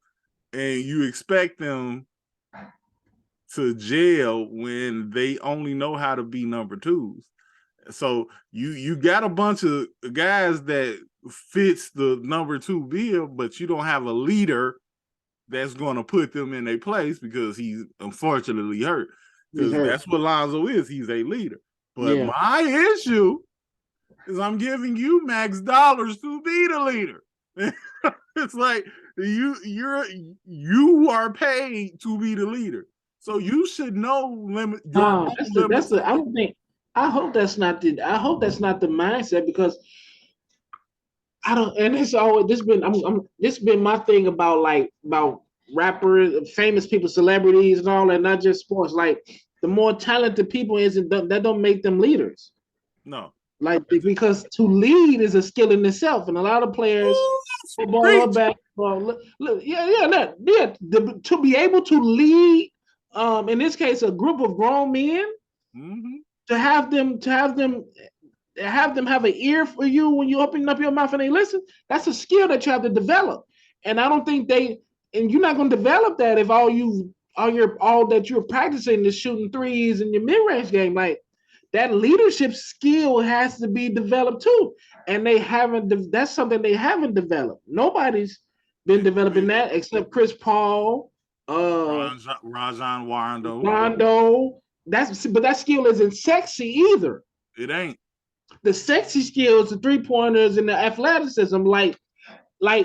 and you expect them to gel when they only know how to be number twos. So you got a bunch of guys that fits the number two bill, but you don't have a leader that's going to put them in their place because he's unfortunately hurt. Because that's what Lonzo is. He's a leader. But my issue is I'm giving you max dollars to be the leader. It's like you are paid to be the leader. So you should know limit. I hope that's not the mindset, because I don't. And it's always this been my thing about rappers, famous people, celebrities, and all that, not just sports. Like the more talented people that don't make them leaders. No. Like because to lead is a skill in itself, and a lot of players, football or basketball, to be able to lead, in this case, a group of grown men, to have them have an ear for you when you open up your mouth and they listen. That's a skill that you have to develop, and I don't think and you're not going to develop that if all that you're practicing is shooting threes in your mid-range game. Like that leadership skill has to be developed too, and they haven't. That's something they haven't developed. Nobody's been developing that except Chris Paul, Rajon Rondo. But that skill isn't sexy either. It ain't. The sexy skills, the 3-pointers, and the athleticism. Like my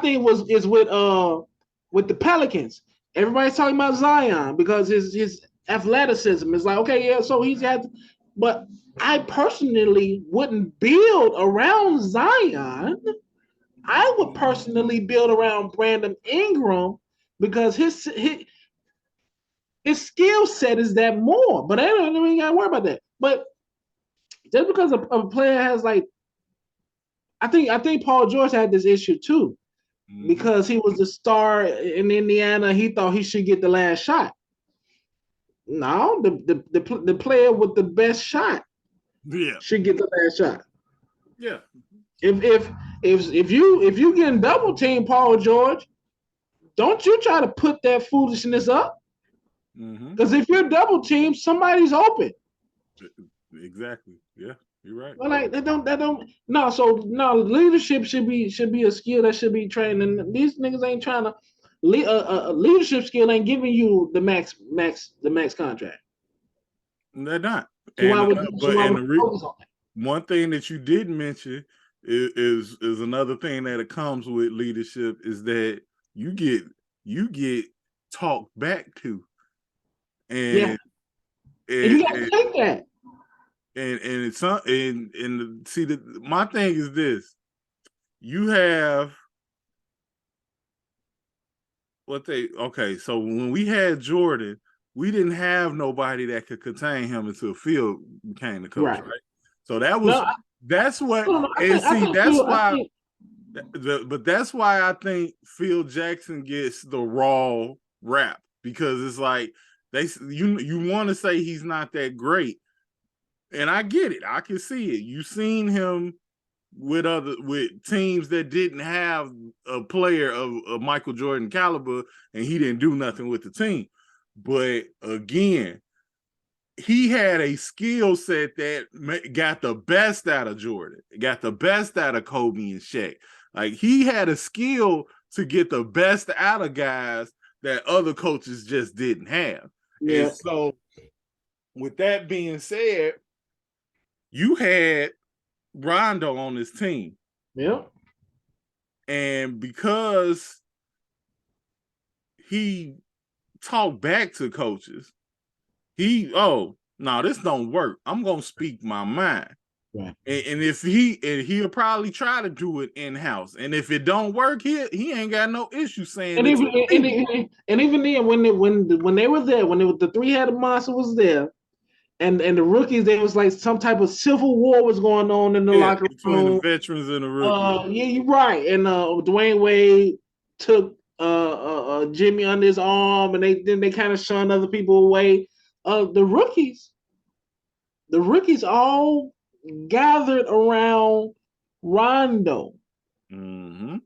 thing is with the Pelicans. Everybody's talking about Zion because his athleticism is like, okay, yeah, so he's had. But I personally wouldn't build around Zion. I would personally build around Brandon Ingram because his skill set is that more. But I don't even got to worry about that. But just because a player has like, I think Paul George had this issue too, because he was the star in Indiana. He thought he should get the last shot. No, the player with the best shot should get the last shot. Yeah. If you getting double team Paul George, don't you try to put that foolishness up. Because if you're double team, somebody's open. Exactly. Yeah, you're right. Well, like that don't no. So no, leadership should be a skill that should be trained. And these niggas ain't trying to leadership skill ain't giving you the max contract. They're not. So why And would but and focus on that? one thing that you didn't mention is another thing that it comes with leadership is that you get talked back to, and and you got to take that. And it's some and see my thing is this: you have so when we had Jordan, we didn't have nobody that could contain him until Phil became the coach, right? So that's why that's why I think Phil Jackson gets the raw rap, because it's like you want to say he's not that great, and I get it, I can see it. You've seen him with teams that didn't have a player of Michael Jordan caliber, and he didn't do nothing with the team. But again, he had a skill set that got the best out of Jordan, got the best out of Kobe and Shaq. Like, he had a skill to get the best out of guys that other coaches just didn't have. Yeah. And so with that being said, you had Rondo on his team. Yeah. And because he talked back to coaches, no, this don't work. I'm gonna speak my mind. Right. And if he'll probably try to do it in-house. And if it don't work, he ain't got no issue saying and even then when they were there, when the three-headed monster was there, and the rookies, there was like some type of civil war was going on in the locker room between the veterans and the rookies. Yeah, you're right. And Dwayne Wade took Jimmy under his arm, and they kind of shunned other people away. The rookies all gathered around Rondo. Mm-hmm.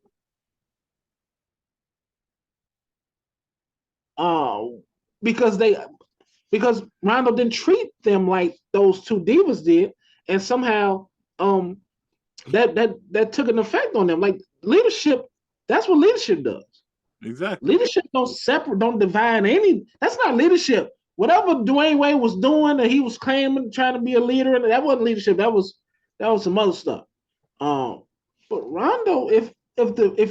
Because Rondo didn't treat them like those two divas did, and somehow that took an effect on them. Like, leadership, that's what leadership does. Exactly. Leadership don't divide any. That's not leadership. Whatever Dwayne Wade was doing, and he was claiming, trying to be a leader, and that wasn't leadership. That was some other stuff. But Rondo, if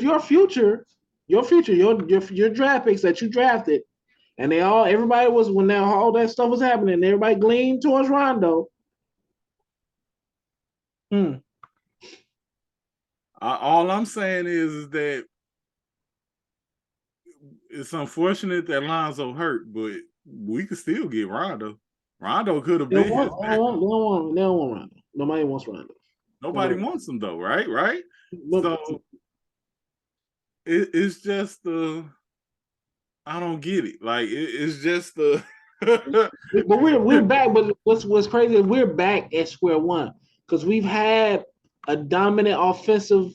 your future, your draft picks that you drafted, and everybody was, when all that stuff was happening, everybody gleaned towards Rondo. All I'm saying is that it's unfortunate that Lonzo hurt, but we could still get Rondo. Rondo could have been. They don't want Rondo. Nobody wants Rondo. Nobody wants him though, right? Right. So it's just I don't get it. Like, it's just but we're back. But what's crazy? We're back at square one, because we've had a dominant offensive,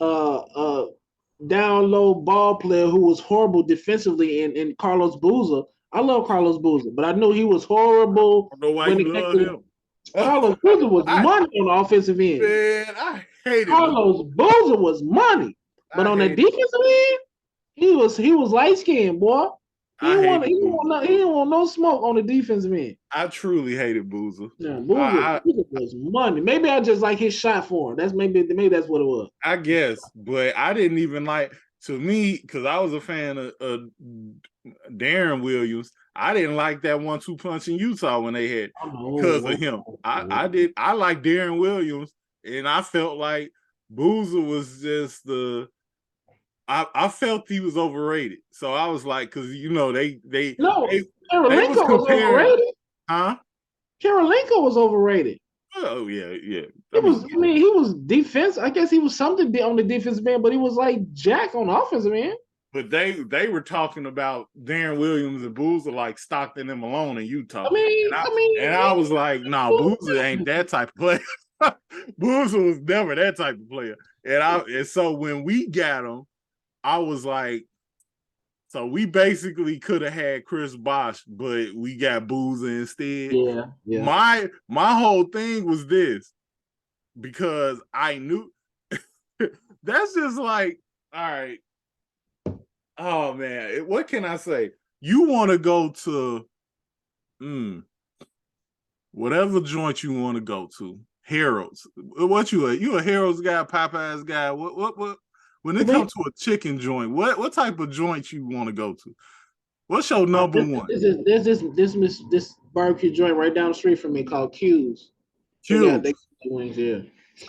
down low ball player who was horrible defensively in Carlos Boozer. I love Carlos Boozer, but I know he was horrible. I don't know why you love him. Carlos Boozer was money on the offensive end. Man, I hate it. Carlos Boozer was money, but on the defensive end, he was light skinned, boy. He didn't want no smoke on the defensive end. I truly hated Boozer. Yeah, Boozer was money. Maybe I just like his shot for him. Maybe that's what it was. I guess, but I didn't even like, to me, because I was a fan of Darren Williams. I didn't like that 1-2 punch in Utah when they had, because of him. I like Darren Williams, and I felt like Boozer was just I felt he was overrated. So I was like, because Karolinko was overrated. Huh? Karolinko was overrated. Oh yeah. He was defense. I guess he was something on the defensive end, but he was like Jack on the offensive end. But they were talking about Darren Williams and Boozer like Stockton and Malone in Utah. I was like, nah, Boozer ain't that type of player. Boozer was never that type of player. And so when we got him, I was like, so we basically could have had Chris Bosh, but we got Boozer instead. Yeah. My whole thing was this, because I knew that's just like, all right. Oh man, what can I say? You want to go to whatever joint you want to go to. Harold's. What you a Harold's guy, Popeye's guy? What when it comes to a chicken joint, what type of joint you want to go to? What's your number one? This barbecue joint right down the street from me called Q's. Q's. They got wings, yeah.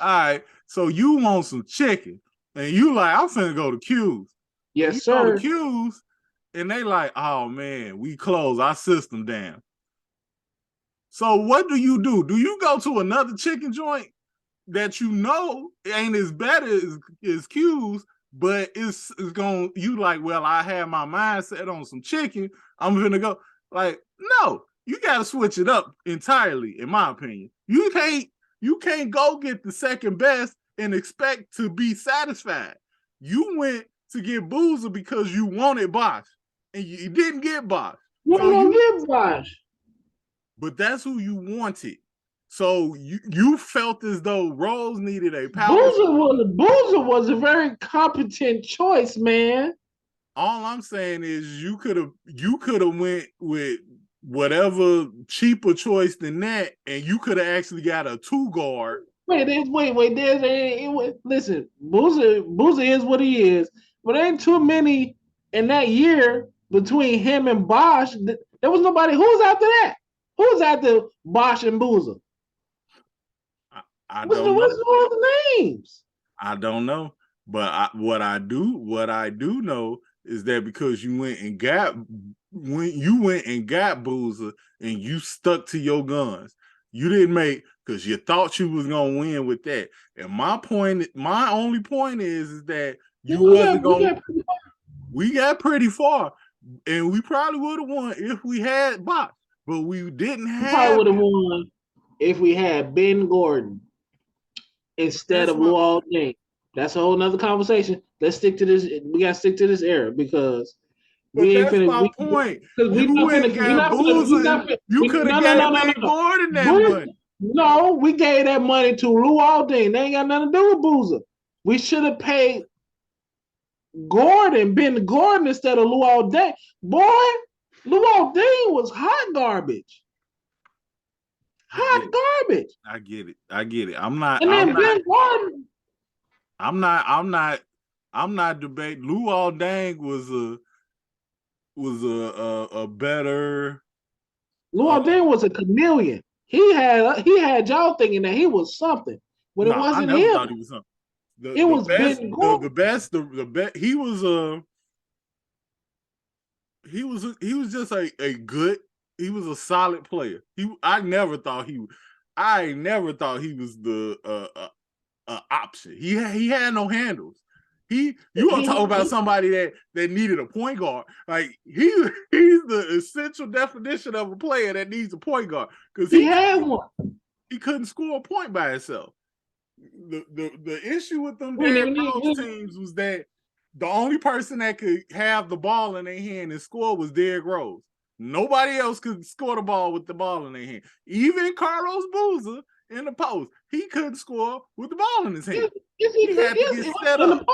All right. So you want some chicken. And you like, I'm finna go to Q's. Yes, you sir. Go to Q's, and they like, oh man, we closed our system down. So what do? Do you go to another chicken joint that you know ain't as bad as Q's, but it's going, you like, well, I have my mind set on some chicken, I'm gonna go. Like, no, you gotta switch it up entirely, in my opinion. You can't go get the second best and expect to be satisfied. You went to get Boozer because you wanted Bosh, and you didn't get Bosh. You don't get Bosh. But that's who you wanted. So you felt as though Rose needed a power. Boozer was a very competent choice, man. All I'm saying is you could have went with whatever cheaper choice than that, and you could have actually got a 2-guard. Listen, Boozer is what he is, but there ain't too many in that year between him and Bosh. There was nobody. Who was after that? Who was after Bosh and Boozer? I don't know. What's the names? I don't know, but what I do know is that because you went and got Boozer and you stuck to your guns, you didn't make, because you thought you was gonna win with that. And my only point is that we got pretty far, and we probably would have won if we had Bosh, but we didn't have. We probably would have won if we had Ben Gordon instead of Luol Deng. That's a whole nother conversation. Let's stick to this. We gotta stick to this era because we ain't finna. My point. Because we you could have got Ben Gordon that money. No, we gave that money to Luol Deng. They ain't got nothing to do with Boozer. We should have paid Ben Gordon instead of Luol Deng. Boy, Luol Deng was hot garbage. Garbage. I get it. I'm not. And then Ben Gordon. I'm not debating. Luol Deng was a better. Luol Deng was a chameleon. He had y'all thinking that he was something, but it wasn't him. Thought he was something. It was Ben Gordon. The best. He was just a good. He was a solid player. I never thought he was the option. He had no handles. You want to talk about somebody that needed a point guard? Like he's the essential definition of a player that needs a point guard, because he had one. He couldn't score a point by himself. The issue with them Rose teams was that the only person that could have the ball in their hand and score was Derrick Rose. Nobody else could score the ball with the ball in their hand. Even Carlos Boozer in the post, he couldn't score with the ball in his hand. He had to get set up.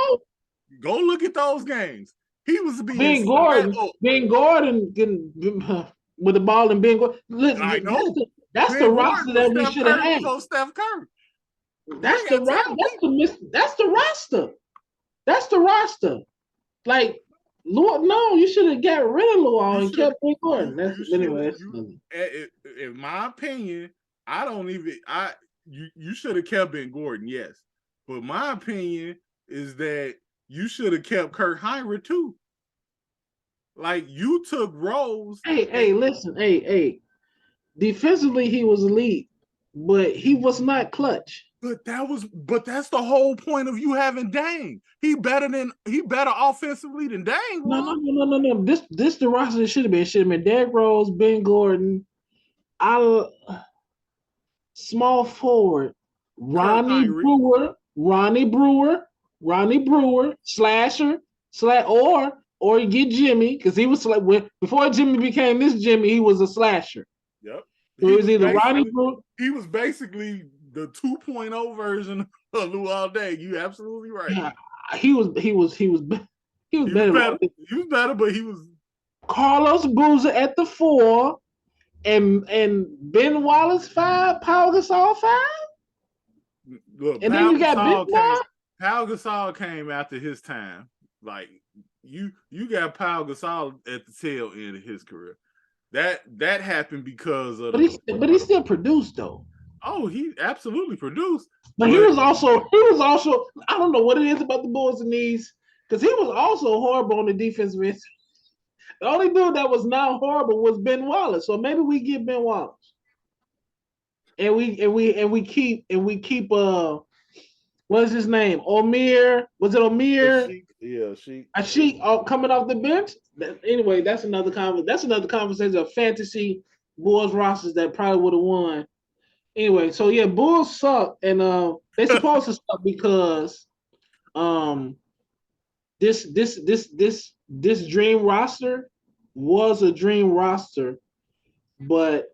Go look at those games. He was being Ben Gordon getting with the ball and Ben Gordon. Listen, I know. That's the roster that we should have had. Steph Curry. That's the roster. That's the roster. Like, no, you should have got rid of Luol and kept Ben Gordon. In my opinion, you should have kept Ben Gordon, yes. But my opinion is that you should have kept Kirk Heinrich too. Like, you took Rose. Listen. Defensively, he was elite, but he was not clutch. But that's the whole point of you having Dang. He better offensively than Dang. No. This the roster that should have been. It should have been Derrick Rose, Ben Gordon, small forward. Ronnie Brewer, Slasher, or you get Jimmy, because he was before Jimmy became this Jimmy, he was a slasher. Yep. So it was either Ronnie Brewer. He was basically the 2.0 version of Lou All Day. You absolutely right. Yeah, he was better. He was better, but he was Carlos Boozer at the 4, and Ben Wallace 5, Paul Gasol 5. Look, and then you got Big Boy. Pau Gasol came after his time. Like you got Pau Gasol at the tail end of his career. That happened because of but he still produced though. Oh, he absolutely produced. But he was also I don't know what it is about the Bulls and these, because he was also horrible on the defensive end. The only dude that was not horrible was Ben Wallace. So maybe we get Ben Wallace. And we keep what's his name? Omir. Was it Omir? Yeah, she. Coming off the bench. Anyway, that's another conversation of fantasy Bulls rosters that probably would have won. Anyway, so yeah, Bulls suck, and they're supposed to suck because this dream roster was a dream roster, but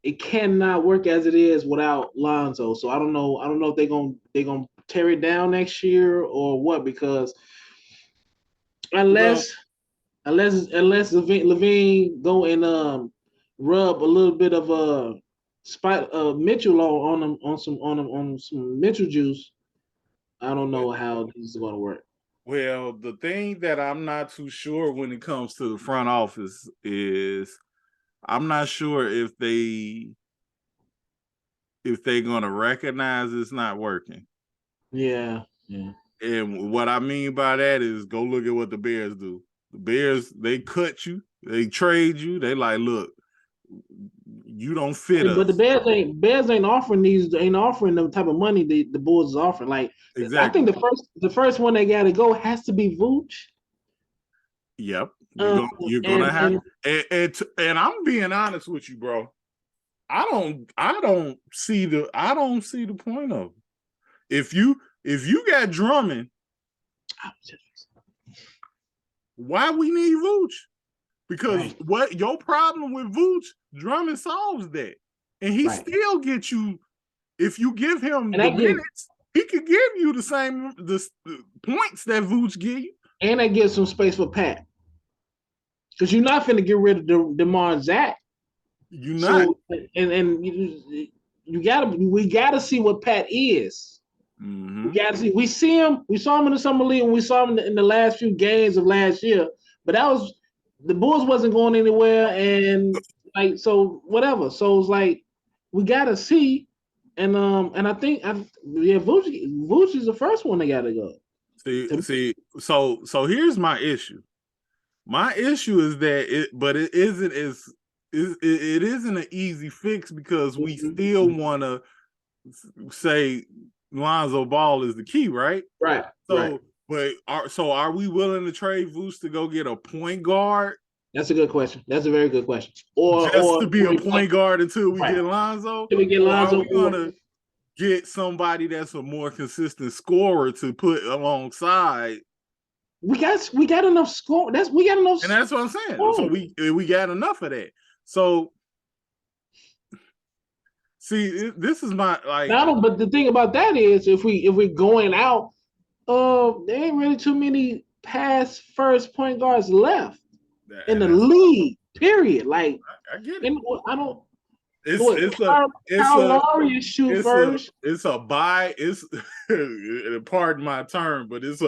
it cannot work as it is without Lonzo. So I don't know if they're gonna tear it down next year or what, because unless Levine go and rub a little bit of Mitchell on some Mitchell juice, I don't know how this is gonna work. Well, the thing that I'm not too sure when it comes to the front office is I'm not sure if they're gonna recognize it's not working. Yeah. And what I mean by that is go look at what the Bears do. The Bears, they cut you, they trade you, they like, look, you don't fit us. But the Bears ain't offering the type of money the Bulls is offering. Like, exactly. I think the first one they gotta go has to be Vooch. Yep. You're gonna have and I'm being honest with you, bro. I don't see the point of it. If you got Drummond, why we need Vooch? Because what your problem with Vooch, Drummond solves that. And he still gets you, if you give him the minutes, he could give you the same the points that Vooch give you. And that gives some space for Pat. Because you're not finna get rid of DeMar Zach. You're not. So, and we gotta see what Pat is. Mm-hmm. We gotta see. We saw him in the summer league, and we saw him in the last few games of last year. But that was the Bulls wasn't going anywhere, and like so whatever. So it's like we gotta see, and I think Vooch is the first one they gotta go. See, so here's my issue. My issue is that it isn't an easy fix because we still want to say Lonzo Ball is the key, right? Right. So, but are we willing to trade Vooch to go get a point guard? That's a good question. That's a very good question. Or to be a point guard until we get Lonzo? Until we get Lonzo, or are we gonna get somebody that's a more consistent scorer to put alongside? We got enough score. We got enough, and that's what I'm saying. So we got enough of that. So see, this is my like. But the thing about that is, if we going out, there ain't really too many past first point guards left in the league. Period. Like I get it. I don't. It's a buy. It's pardon my term, but it's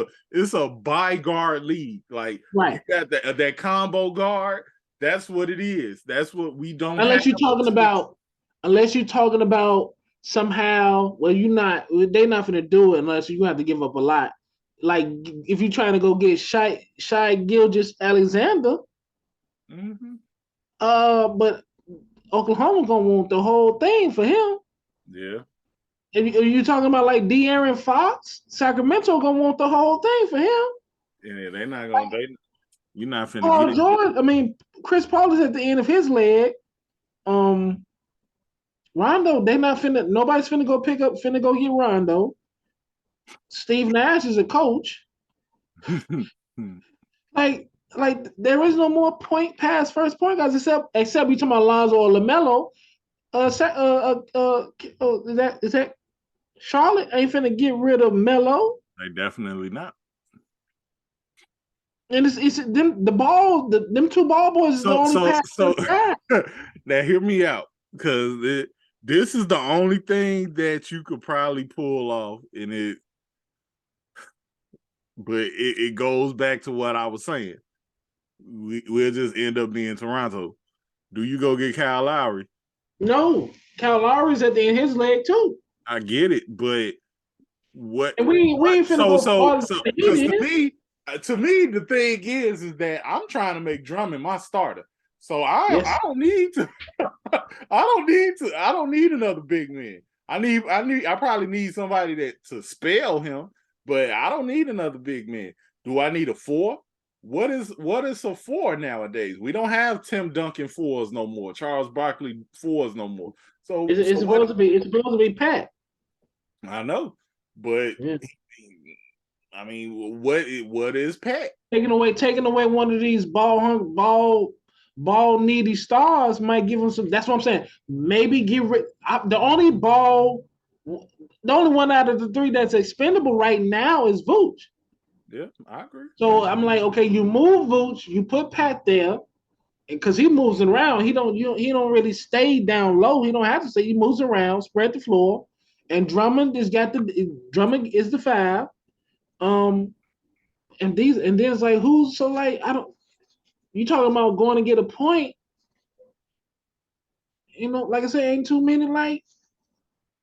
a buy guard league. Like you got that combo guard. That's what it is. That's what we don't. Unless you're talking about somehow. Well, they're not gonna do it unless you have to give up a lot. Like if you're trying to go get Shai Gilgeous-Alexander. Mm-hmm. But Oklahoma gonna want the whole thing for him. Yeah. If you're talking about like De'Aaron Fox, Sacramento gonna want the whole thing for him. Yeah, they're not gonna. You're not finna Paul George. I mean, Chris Paul is at the end of his leg. Rondo, they not finna. Nobody's finna go get Rondo. Steve Nash is a coach. Like, there is no more point pass first point guys except you talking about Lonzo or LaMelo. Is that Charlotte ain't finna get rid of Melo? They definitely not. And it's them them two ball boys is the only pass. Now hear me out, because this is the only thing that you could probably pull off in it, but it goes back to what I was saying. We'll just end up being Toronto. Do you go get Kyle Lowry? No, Kyle Lowry's at the end of his leg too. I get it, but what? And we ain't finna go farther than because he is. to me, the thing is that I'm trying to make Drummond my starter. So I don't need to. I don't need another big man. I probably need somebody to spell him, but I don't need another big man. Do I need a 4? What is a 4 nowadays? We don't have Tim Duncan 4s no more. Charles Barkley 4s no more. So it's supposed to be Pat. I know, but yeah. I mean, what is Pat? Taking away one of these ball needy stars might give him some. That's what I'm saying. Maybe get rid. The only one out of the 3 that's expendable right now is Vooch. Yeah, I agree. So I'm like, okay, you move Vooch, you put Pat there, because he moves around. He don't really stay down low. He don't have to stay. He moves around, spread the floor, and Drummond is the 5. And then it's like, who's so like, I don't. You talking about going to get a point? Like I said, ain't too many like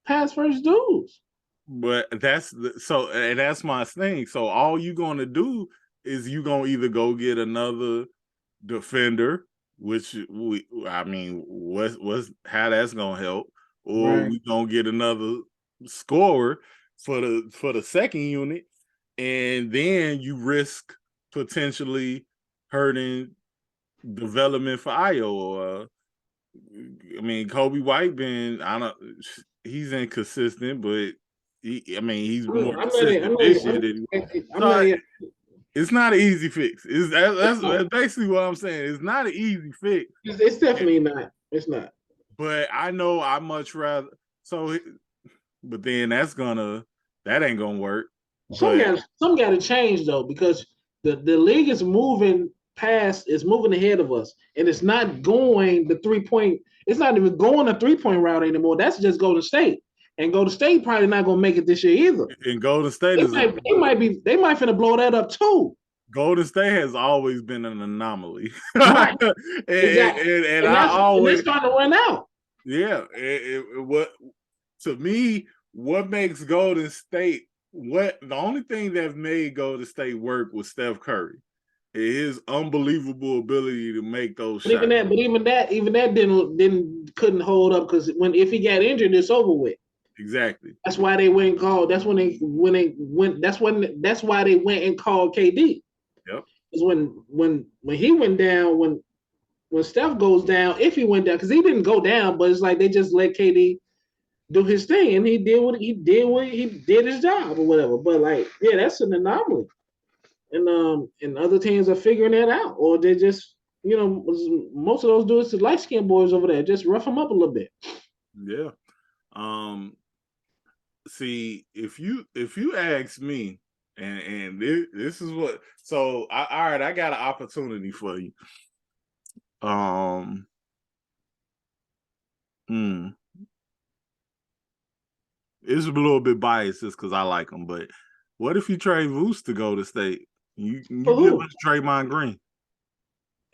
pass first dudes. But that's my thing. So all you gonna do is you gonna either go get another defender, which what's how that's gonna help, or we gonna get another scorer for the second unit, and then you risk potentially hurting development for Io. Kobe White he's inconsistent, but he's more consistent this year than it's not an easy fix. That's basically what I'm saying. It's not an easy fix. It's definitely not. It's not. But I know I much rather but then that ain't gonna work. Some got to change though, because the league is moving ahead of us, and it's not going the 3-point. It's not even going a 3-point route anymore. That's just Golden State. And Golden State probably not gonna make it this year either. And Golden State they might finna blow that up too. Golden State has always been an anomaly, right. and I always starting to run out. Yeah, what makes Golden State the only thing that made Golden State work was Steph Curry. His unbelievable ability to make those shots. Even that couldn't hold up, because if he got injured, it's over with. Exactly. That's why they went and called. That's why they went and called KD. Yep. Because when he went down, when Steph goes down, if he went down, because he didn't go down, but it's like they just let KD do his thing, and he did his job or whatever. But that's an anomaly, and other teams are figuring that out, or they just most of those dudes, the light skinned boys over there, just rough them up a little bit. Yeah. See, if you ask me, and this is what, so all right, I got an opportunity for you. It's a little bit biased just because I like him, but what if you trade Vooch to go to State? You give us Draymond Green.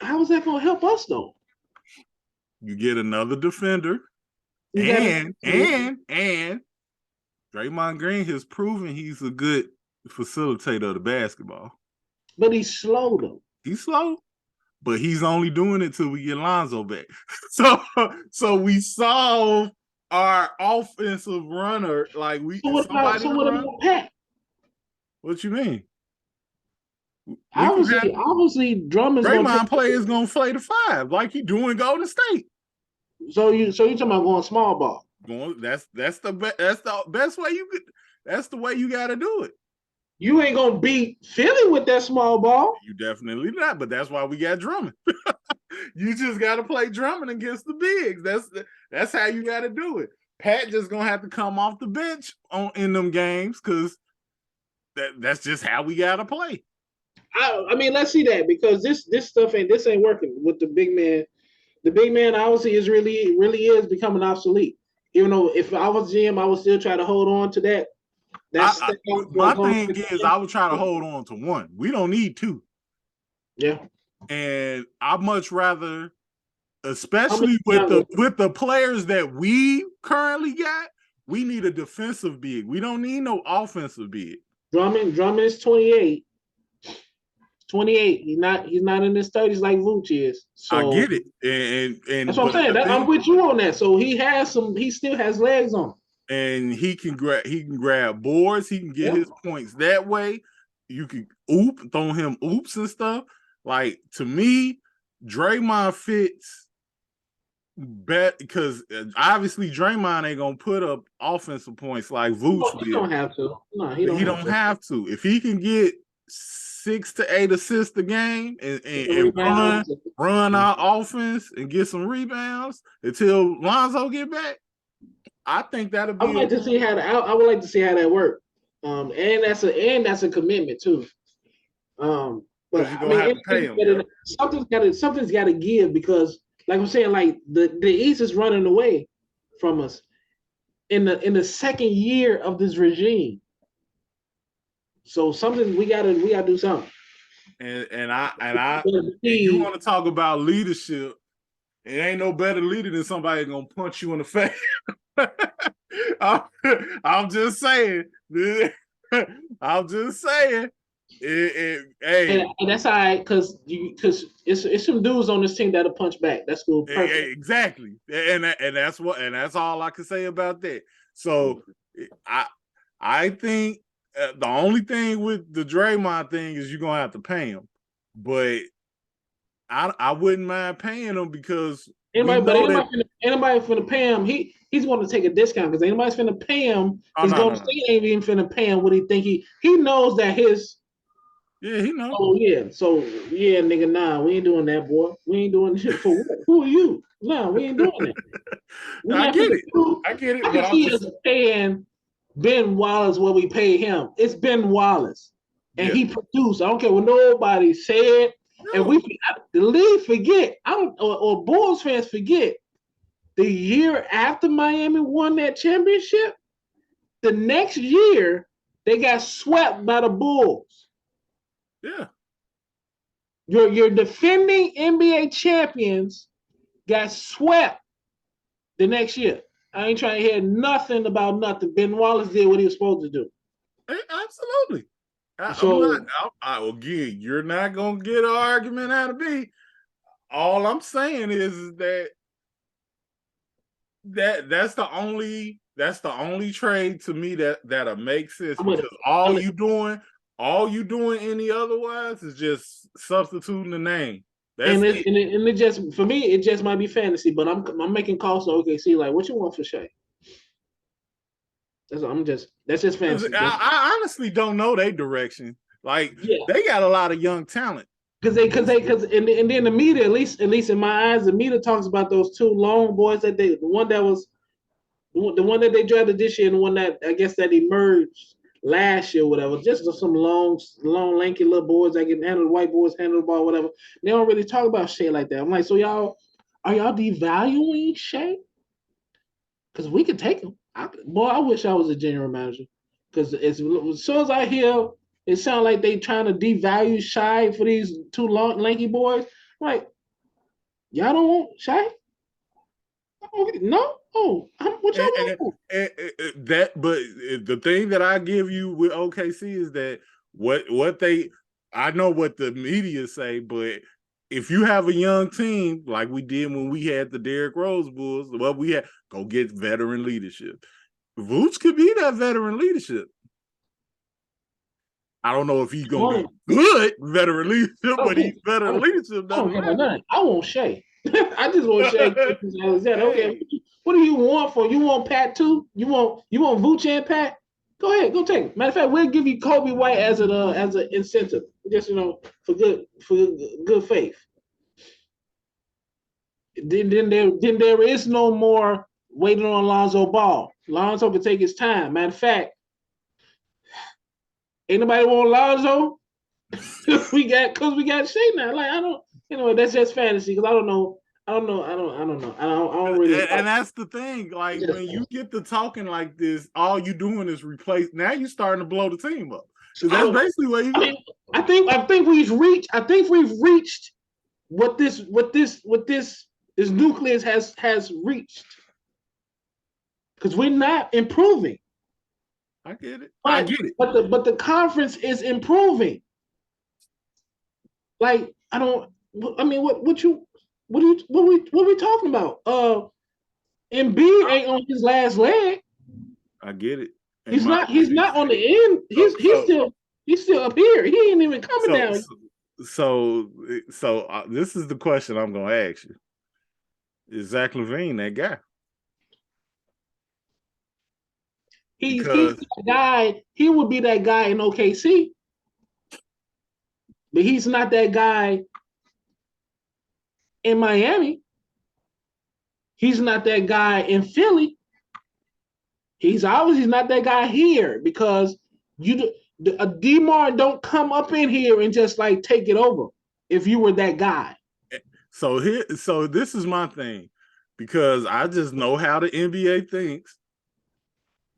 How is that going to help us though? You get another defender, and Draymond Green has proven he's a good facilitator of the basketball. But he's slow though. He's slow, but he's only doing it till we get Lonzo back. So we solve our offensive runner. Like what about Pat? What you mean? Obviously, Drummond's Draymond is gonna play the 5 like he doing Golden State. So you talking about going small ball? That's the best way you could. That's the way you got to do it. You ain't gonna beat Philly with that small ball. You definitely not, but that's why we got Drummond. You just got to play Drummond against the bigs. That's how you got to do it. Pat just gonna have to come off the bench in them games because that's just how we got to play. I mean, let's see that because this stuff ain't working with the big man. The big man obviously is really is becoming obsolete. Even though if I was GM, I would still try to hold on to that. My thing is, I would try to hold on to one. We don't need two. Yeah. And I'd much rather, especially with the players that we currently got, we need a defensive big. We don't need no offensive big. Drummond is 28. 28. He's not in his 30s like Vooch is. So I get it. And that's what I'm saying. I'm with you on that. So he still has legs on him. And he can grab boards, he can get his points that way. You can throw him oops and stuff. Like, to me, Draymond fits bet because obviously Draymond ain't gonna put up offensive points like Vooch. He don't have to. No, he don't have to. If he can get 6 to 8 assists a game and run our offense and get some rebounds until Lonzo get back, I think that'll be. I would like to see how that works. And that's a commitment too. But you're gonna have to pay him. Something's got to give because, like I'm saying, like the East is running away from us in the second year of this regime. So we gotta do something. And you want to talk about leadership? It ain't no better leader than somebody gonna punch you in the face. I'm just saying. I'm just saying. Hey, and that's all right because it's some dudes on this team that'll punch back. That's cool. Exactly, and that's all I can say about that. So I think the only thing with the Draymond thing is you're gonna have to pay him, but I wouldn't mind paying him because anybody finna pay him. He's going to take a discount because anybody's finna pay him. Golden State ain't even finna pay him what he think he knows that his. Yeah, he knows. Oh yeah, so yeah, nigga, nah, we ain't doing that, boy. We ain't doing shit for what? Who are you? Nah, we ain't doing that. I get it. But I'm just paying Ben Wallace what we pay him. It's Ben Wallace, and he produced. I don't care what nobody said, and the league forget. Or Bulls fans forget. The year after Miami won that championship, the next year they got swept by the Bulls. Yeah. Your defending NBA champions got swept the next year. I ain't trying to hear nothing about nothing. Ben Wallace did what he was supposed to do. Absolutely. Again, you're not gonna get an argument out of me. All I'm saying is that's the only trade to me that'll make sense because all you doing any otherwise is just substituting the name. It just for me it just might be fantasy, but I'm making calls to OKC like what you want for Shea? That's just fantasy. I honestly don't know their direction. Like they got a lot of young talent. Because then the media, at least in my eyes, the media talks about those two long boys the one that they drafted this year and the one that I guess that emerged last year, whatever. Just some long, lanky little boys that can handle the white boys, handle the ball, whatever. They don't really talk about Shea like that. I'm like, so y'all devaluing Shea? Because we could take him. I wish I was a general manager. Because as soon as I hear it sounds like they trying to devalue Shai for these two lanky boys. Like, y'all don't want Shai? No? Oh, what y'all want? But the thing that I give you with OKC is that I know what the media say, but if you have a young team like we did when we had the Derrick Rose Bulls, we had go get veteran leadership. Vooch could be that veteran leadership. I don't know if he's gonna be good veteran leadership, but he's veteran leadership. I want Shea. I just want Shea. Okay, What do you want for? You want Pat too? You want Vooch and Pat? Go ahead, go take it. Matter of fact, we'll give you Kobe White as an incentive, just for good faith. Then there is no more waiting on Lonzo Ball. Lonzo can take his time. Matter of fact, ain't nobody want Lonzo. we got Shea now. Like I don't, that's just fantasy because I don't know. I don't really. And that's the thing. Like when you get to talking like this, all you doing is replace. Now you're starting to blow the team up. Because that's basically what you. I think we've reached. I think we've reached what this nucleus has reached. Because we're not improving. I get it. I get it. But the conference is improving. Like I mean, what we talking about? Embiid ain't on his last leg. I get it. He's not on the end. He's still up here. He ain't even coming down. So this is the question I'm gonna ask you. Is Zach LaVine that guy? He's that guy. He would be that guy in OKC, but he's not that guy in Miami. He's not that guy in Philly. He's obviously not that guy here because DeMar don't come up in here and just like take it over. If you were that guy, so this is my thing because I just know how the NBA thinks.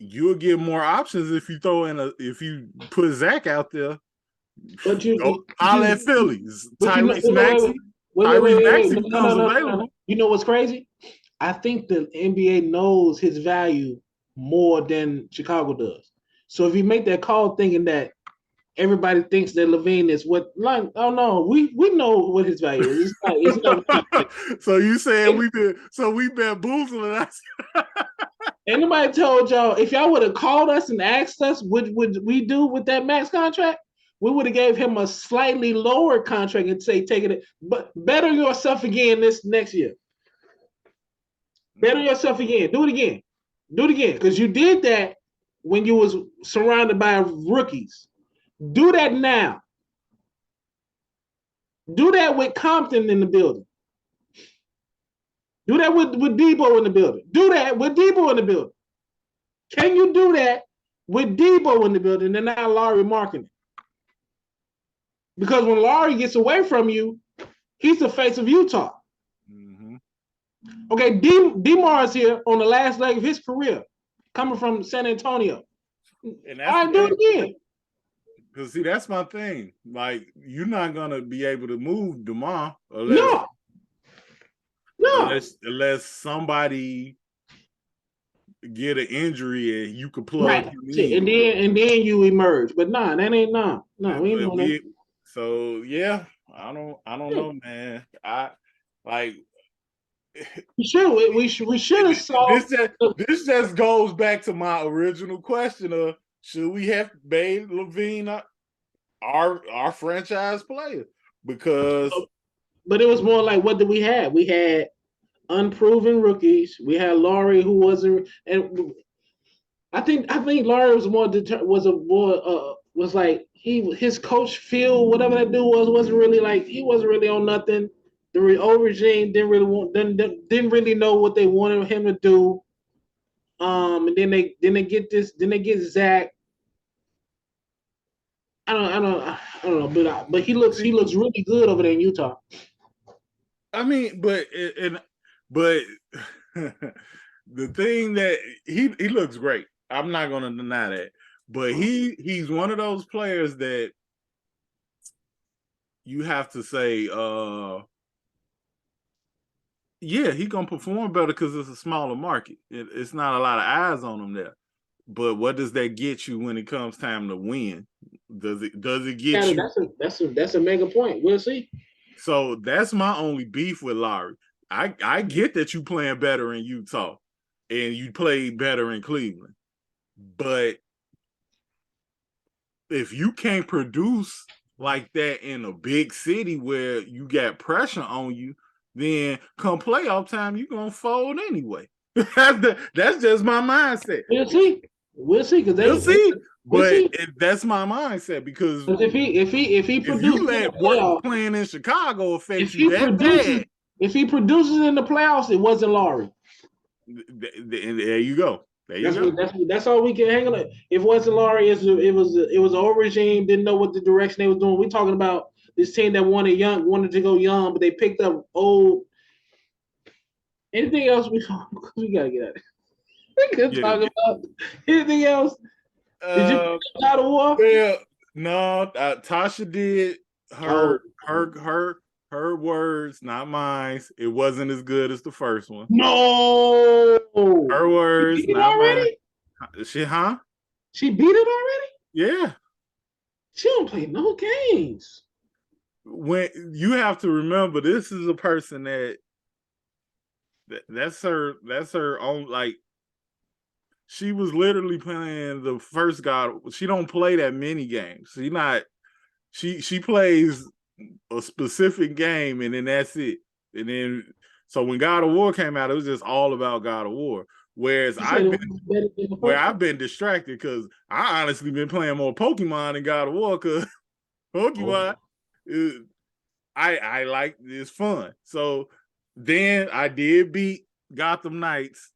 You'll get more options if you if you put Zach out there. But I'll let Phillies. Tyrese Maxey. Tyrese Maxey becomes available. You know what's crazy? I think the NBA knows his value more than Chicago does. So if you make that call thinking that everybody thinks that LaVine is what, like, oh no, we know what his value is. It's not so you saying we've been boozling us? Anybody told y'all if y'all would have called us and asked us what would we do with that max contract, we would have gave him a slightly lower contract and say take it, but better yourself again this next year. Better yourself again. Do it again. Do it again because you did that when you was surrounded by rookies. Do that now. Do that with Compton in the building. Do that with Debo in the building. Do that with Debo in the building. Can you do that with Debo in the building and now Larry marking it? Because when Larry gets away from you, he's the face of Utah. Mm-hmm. Okay, DeMar is here on the last leg of his career, coming from San Antonio. And that's all right, do it again. Because see, that's my thing. Like, you're not gonna be able to move DeMar unless somebody get an injury and you could plug him in. And then you emerge. But that ain't no. We ain't doing that. So yeah, I don't know, man. We should have saw this just goes back to my original question of should we have made LaVine our franchise player? Because but it was more like what did we have? We had unproven rookies. We had Laurie who wasn't, and I think Laurie was like his coach Phil, whatever that dude wasn't really like he wasn't really on nothing. The old regime didn't really know what they wanted him to do. And then they get Zach. I don't know, but he looks really good over there in Utah. I mean, but the thing that he looks great. I'm not going to deny that. But he's one of those players that you have to say, yeah, he's going to perform better because it's a smaller market. It's not a lot of eyes on him there. But what does that get you when it comes time to win? Does it get you? That's a mega point. We'll see. So that's my only beef with Larry. I get that you playing better in Utah and you played better in Cleveland. But if you can't produce like that in a big city where you got pressure on you, then come playoff time, you're going to fold anyway. That's just my mindset. We'll see. We'll see because We'll see, we'll but see. that's my mindset because Because if he if produces you in the let work playoffs, playing in Chicago if affect you he that produces bad, if he produces in the playoffs, it wasn't Laurie. there you go. There you go. That's all we can hang on. If it wasn't Laurie, it was an old regime, didn't know what the direction they was doing. We're talking about this team that wanted to go young, but they picked up old. Anything else we gotta get at it. We could Yeah. talk about anything else. Did you Uh, out of war? well, no, Tasha did Oh her words, not mine. It wasn't as good as the first one. no! Her She words, beat it not mine. already? She, huh? She beat it already? Yeah. She don't play no games. When you have to remember, this is a person that's her own. Like she was literally playing the first God. She don't play that many games. She plays a specific game and then that's it. And then so when God of War came out, it was just all about God of War. Whereas You said it was better than the first I've one? been distracted because I honestly been playing more Pokemon than God of War because Pokemon, I like it's fun. So then I did beat Gotham Knights.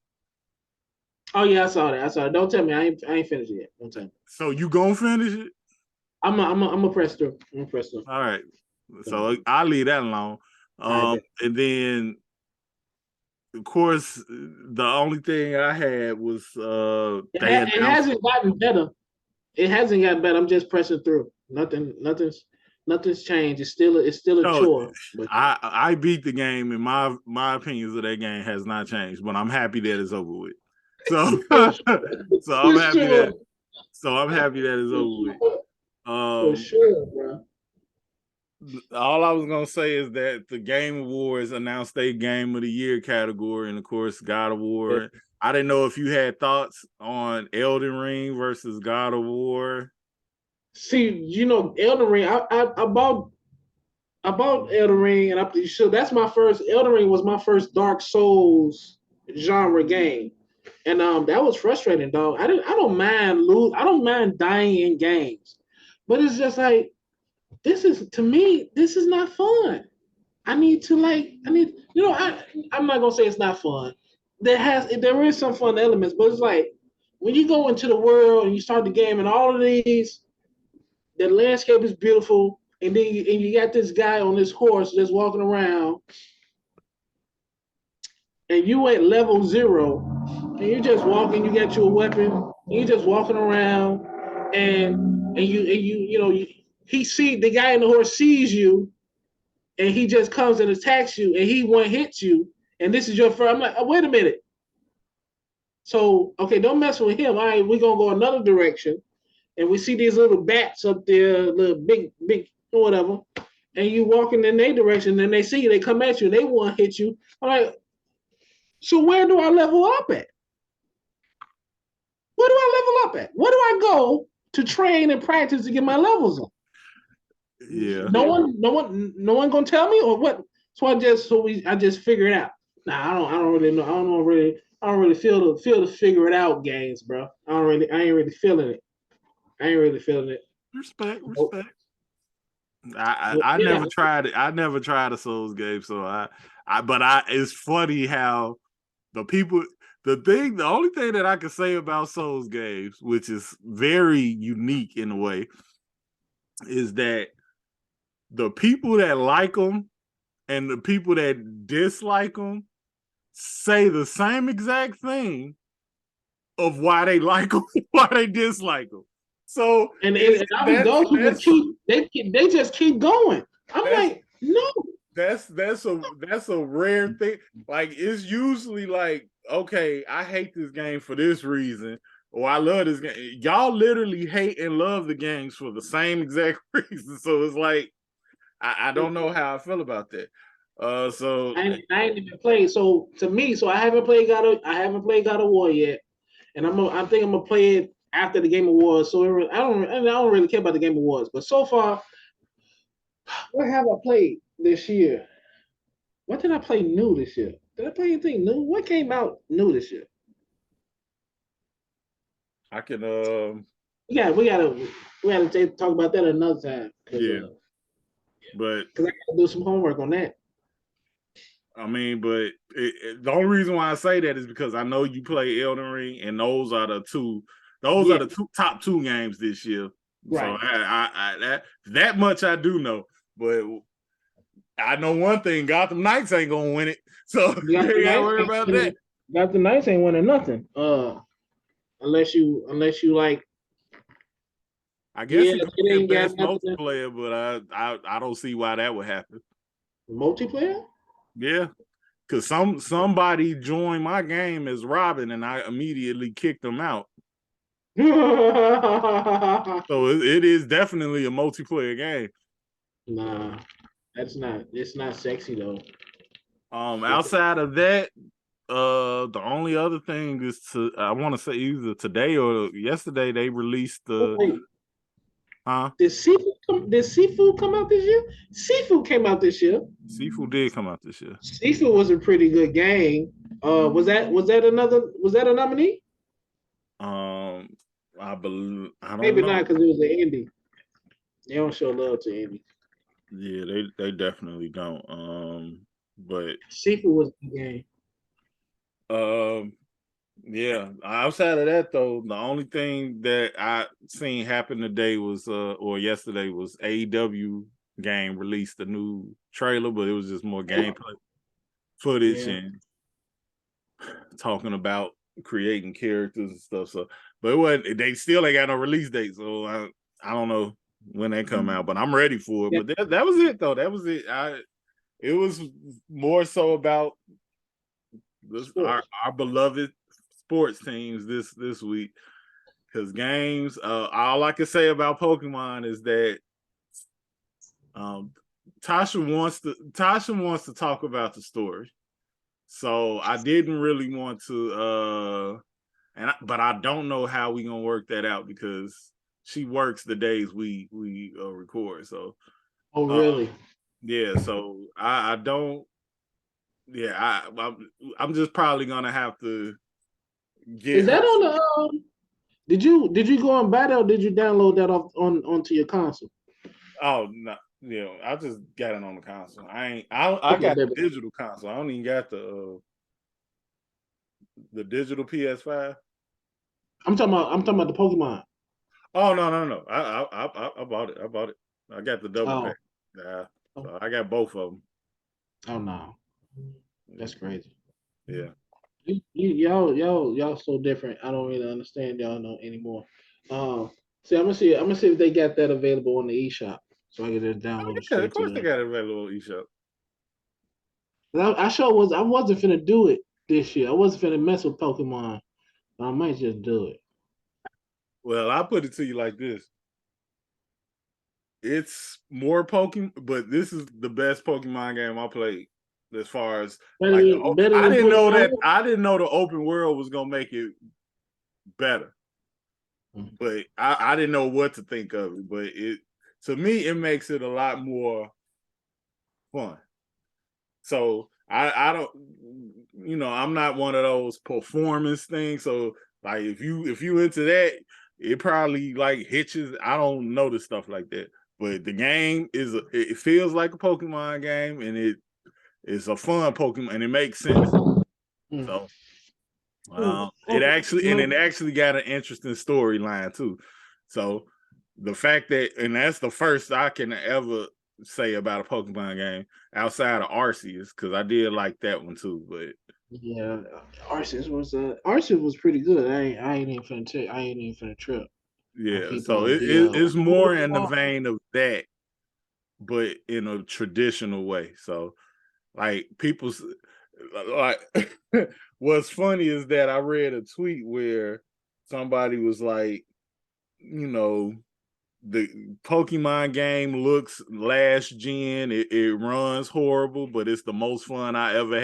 Oh yeah, I saw that. Don't tell me I ain't finished it yet. Don't tell me. So you gonna finish it? I'm a press through. I'm a press through. All right. So I'll leave that alone. All right, And then of course the only thing I had was they it announced. hasn't gotten better. It hasn't gotten better. I'm just pressing through. Nothing's changed. It's still a No, chore. But I beat the game, and my opinions of that game has not changed. But I'm happy that it's over with. So for so I'm for happy sure, that it's for over with. sure, for Um, sure, bro. all I was gonna say is that the Game Awards announced their Game of the Year category, and of course, God of War. I didn't know if you had thoughts on Elden Ring versus God of War. See, Elden Ring. I bought Elden Ring, and that's my first. Elden Ring was my first Dark Souls genre game, and that was frustrating, dog. I don't mind dying in games, but it's just like to me, this is not fun. I'm not gonna say it's not fun. There is some fun elements, but it's like when you go into the world and you start the game and all of these, the landscape is beautiful, and then you got this guy on this horse just walking around, and you at level 0, and you're just walking. You got your weapon, and you're just walking around, he see the guy in the horse sees you, and he just comes and attacks you, and he one hits you, and this is your first. I'm like, oh, wait a minute. So okay, don't mess with him. All right, we're gonna go another direction, and we see these little bats up there, little big whatever, and you walking in their direction, and they see you, they come at you, and they want to hit you. I'm like, so where do I level up at? Where do I level up at? Where do I go to train and practice to get my levels up? Yeah. No one gonna tell me or what? So I just figure it out. Nah, I don't really know. I don't really feel to figure it out games, bro. I ain't really feeling it. I ain't really feeling it. Respect. I Yeah, never tried it. I never tried a Souls game, so it's funny how the only thing that I can say about Souls games, which is very unique in a way, is that the people that like them and the people that dislike them say the same exact thing of why they like them, why they dislike them. So and I mean those people they just keep going. I'm like, no. That's a rare thing. Like it's usually like, okay, I hate this game for this reason, or I love this game. Y'all literally hate and love the games for the same exact reason. So it's like I don't know how I feel about that. So I ain't even played. So to me, I haven't played God of War yet, and I think I'm gonna play it after the Game Awards. So I don't really care about the Game Awards, but so far, what have I played this year? What did I play new this year? Did I play anything new? What came out new this year? I can We gotta talk about that another time because yeah, but I gotta do some homework on that. I mean, but the only reason why I say that is because I know you play Elden Ring, and those are the two. Those are Yeah, the top two games this year. So right. that much I do know. But I know one thing: Gotham Knights ain't gonna win it. So You you got the ain't gotta Knights worry ain't about that. winning. Got the Knights ain't winning nothing. Unless you like, I guess yeah, it could it be a ain't got best nothing. multiplayer, but I don't see why that would happen. Multiplayer. Yeah, because somebody joined my game as Robin, and I immediately kicked them out. So it is definitely a multiplayer game. Nah, that's not. It's not sexy though. Outside of that, the only other thing is I want to say either today or yesterday they released Oh, the wait, huh? did Seafood come out this year? Seafood came out this year. Seafood did come out this year. Seafood was a pretty good game. Was that a nominee? Um, I don't Maybe know. not because it was an indie. They don't show love to indie. Yeah, they definitely don't. But Seafood was the game. um, yeah. Outside of that, though, the only thing that I seen happen today was or yesterday was AEW game released a new trailer, but it was just more gameplay footage Yeah. and talking about creating characters and stuff. So, but it wasn't. They still ain't got no release date, so I don't know when they come out, but I'm ready for it. Yeah. But that was it, though. That was it. It was more so about Sports. our beloved sports teams this week. Because games, all I can say about Pokemon is that um, Tasha wants to talk about the story. So I didn't really want to, but I don't know how we gonna work that out because she works the days we record. So Oh, uh, really? yeah, so I don't. Yeah, I'm just probably gonna have to Is get her. that on the? Did you go and buy that or did you download that off onto your console? Oh no, yeah, I just got it on the console. I Okay, got the baby. digital console. I don't even got the digital PS5. I'm talking about the Pokemon. Oh no. I bought it. I bought it. I got the double Oh, pack. Yeah, oh, so I got both of them. oh no, that's crazy. Yeah. Y'all so different. I don't really understand y'all no anymore. See, I'm gonna see if they got that available on the eShop, so I can just download it Yeah, of straight to course they the. got it available eShop. I wasn't finna do it this year. I wasn't finna mess with Pokemon. But I might just do it. Well, I put it to you like this: it's more Pokemon, but this is the best Pokemon game I played. As far as like, Better than Pokemon. I didn't know the open world was gonna make it better, Mm. but I didn't know what to think of it. But it to me, it makes it a lot more fun. So I don't, I'm not one of those performance things. So like if you into that, it probably like hitches. I don't notice stuff like that. But the game it feels like a Pokemon game, and it's a fun Pokemon, and it makes sense. Mm. So Mm. it actually got an interesting storyline too. So the fact that, and that's the first I can ever say about a Pokemon game outside of Arceus, because I did like that one too. But Yeah, Arceus was pretty good. I ain't even finna trip on yeah, people so on it's more in the vein of that, but in a traditional way. So like people's like what's funny is that I read a tweet where somebody was like, you know, the Pokemon game looks last gen. It runs horrible, but it's the most fun I ever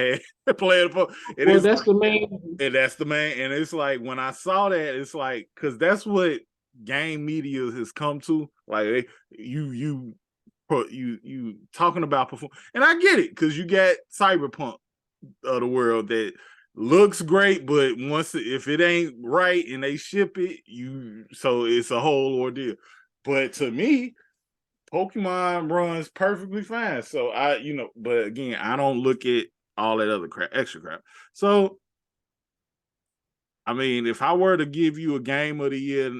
had playing. And Well, it's that's the main. and that's the main. And it's like when I saw that, it's like because that's what game media has come to. Like you talking about perform, and I get it because you got Cyberpunk. of the world that looks great, but if it ain't right and they ship it, so it's a whole ordeal. But to me, Pokemon runs perfectly fine. So but again, I don't look at all that other crap, extra crap. So I mean, if I were to give you a game of the year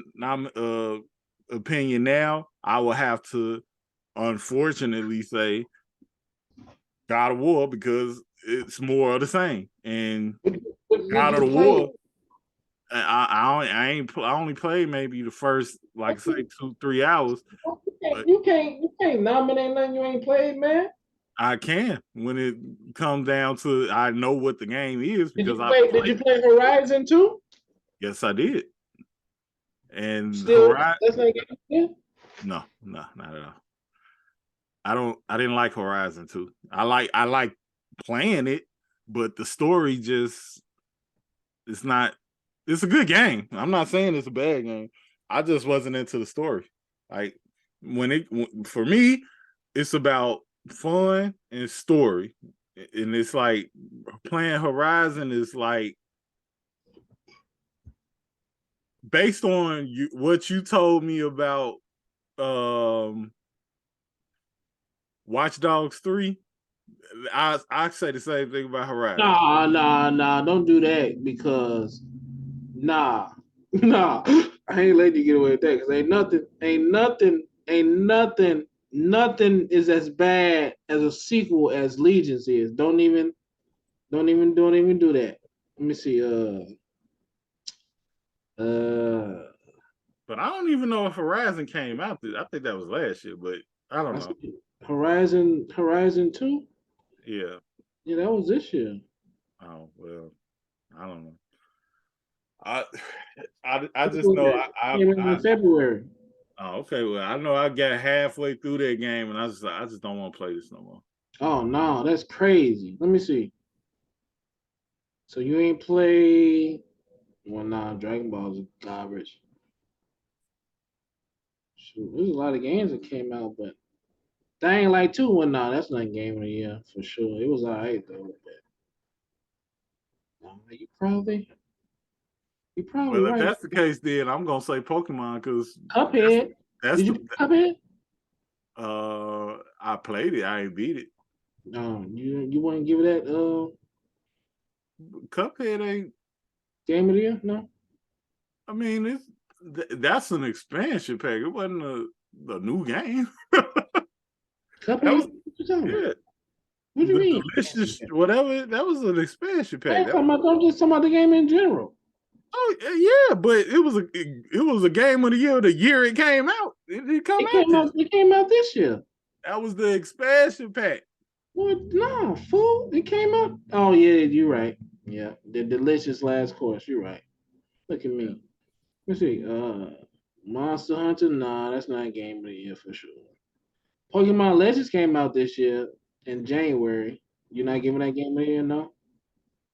opinion now, I would have to unfortunately say God of War because it's more of the same. And God of the War, I only played maybe the first like say 2-3 hours. You can't nominate nothing you ain't played, man. I can when it comes down to I know what the game is because Did you play Horizon 2? Yes, I did. And Still, Horizon, that's not game. no, not at all. I didn't like Horizon 2. I like playing it, but the story it's not. It's a good game. I'm not saying it's a bad game. I just wasn't into the story. Like for me, it's about fun and story, and it's like playing Horizon is like based on what you told me about Watch Dogs 3. I say the same thing about Horizon. Nah, don't do that because nah. I ain't letting you get away with that because nothing is as bad as a sequel as Legions is. Don't even do that. Let me see. But I don't even know if Horizon came out. I think that was last year, but I don't know. Horizon 2? Yeah. Yeah, that was this year. Oh well, I don't know. I just know came in February. Oh, okay. Well, I know I got halfway through that game, and I just don't want to play this no more. Oh no, that's crazy. Let me see. So you ain't play? Well, nah, Dragon Ball is garbage. Shoot, there's a lot of games that came out, but Dying Light 2 went nah, that's not game of the year for sure. It was alright though, but you probably Well, if right. that's the case, then I'm gonna say Pokemon because Cuphead. that's Did you play Cuphead? I played it. I ain't beat it. No, you wouldn't give it that Cuphead ain't. game of the year? No. I mean, that's an expansion pack. It wasn't a new game. That was Cuphead? What you talking about? yeah. What do you The mean? delicious whatever. That was an expansion pack. I'm just talking about the game in general. Oh yeah, but it was a game of the year it came out. It didn't come out this. It came out this year. That was the expansion pack. What? No, fool. It came out. Oh yeah, you're right. Yeah, the delicious last course. You're right. Look at me. Let's see. Monster Hunter. Nah, that's not a game of the year for sure. Pokemon Legends came out this year in January. You're not giving that game of the year, no?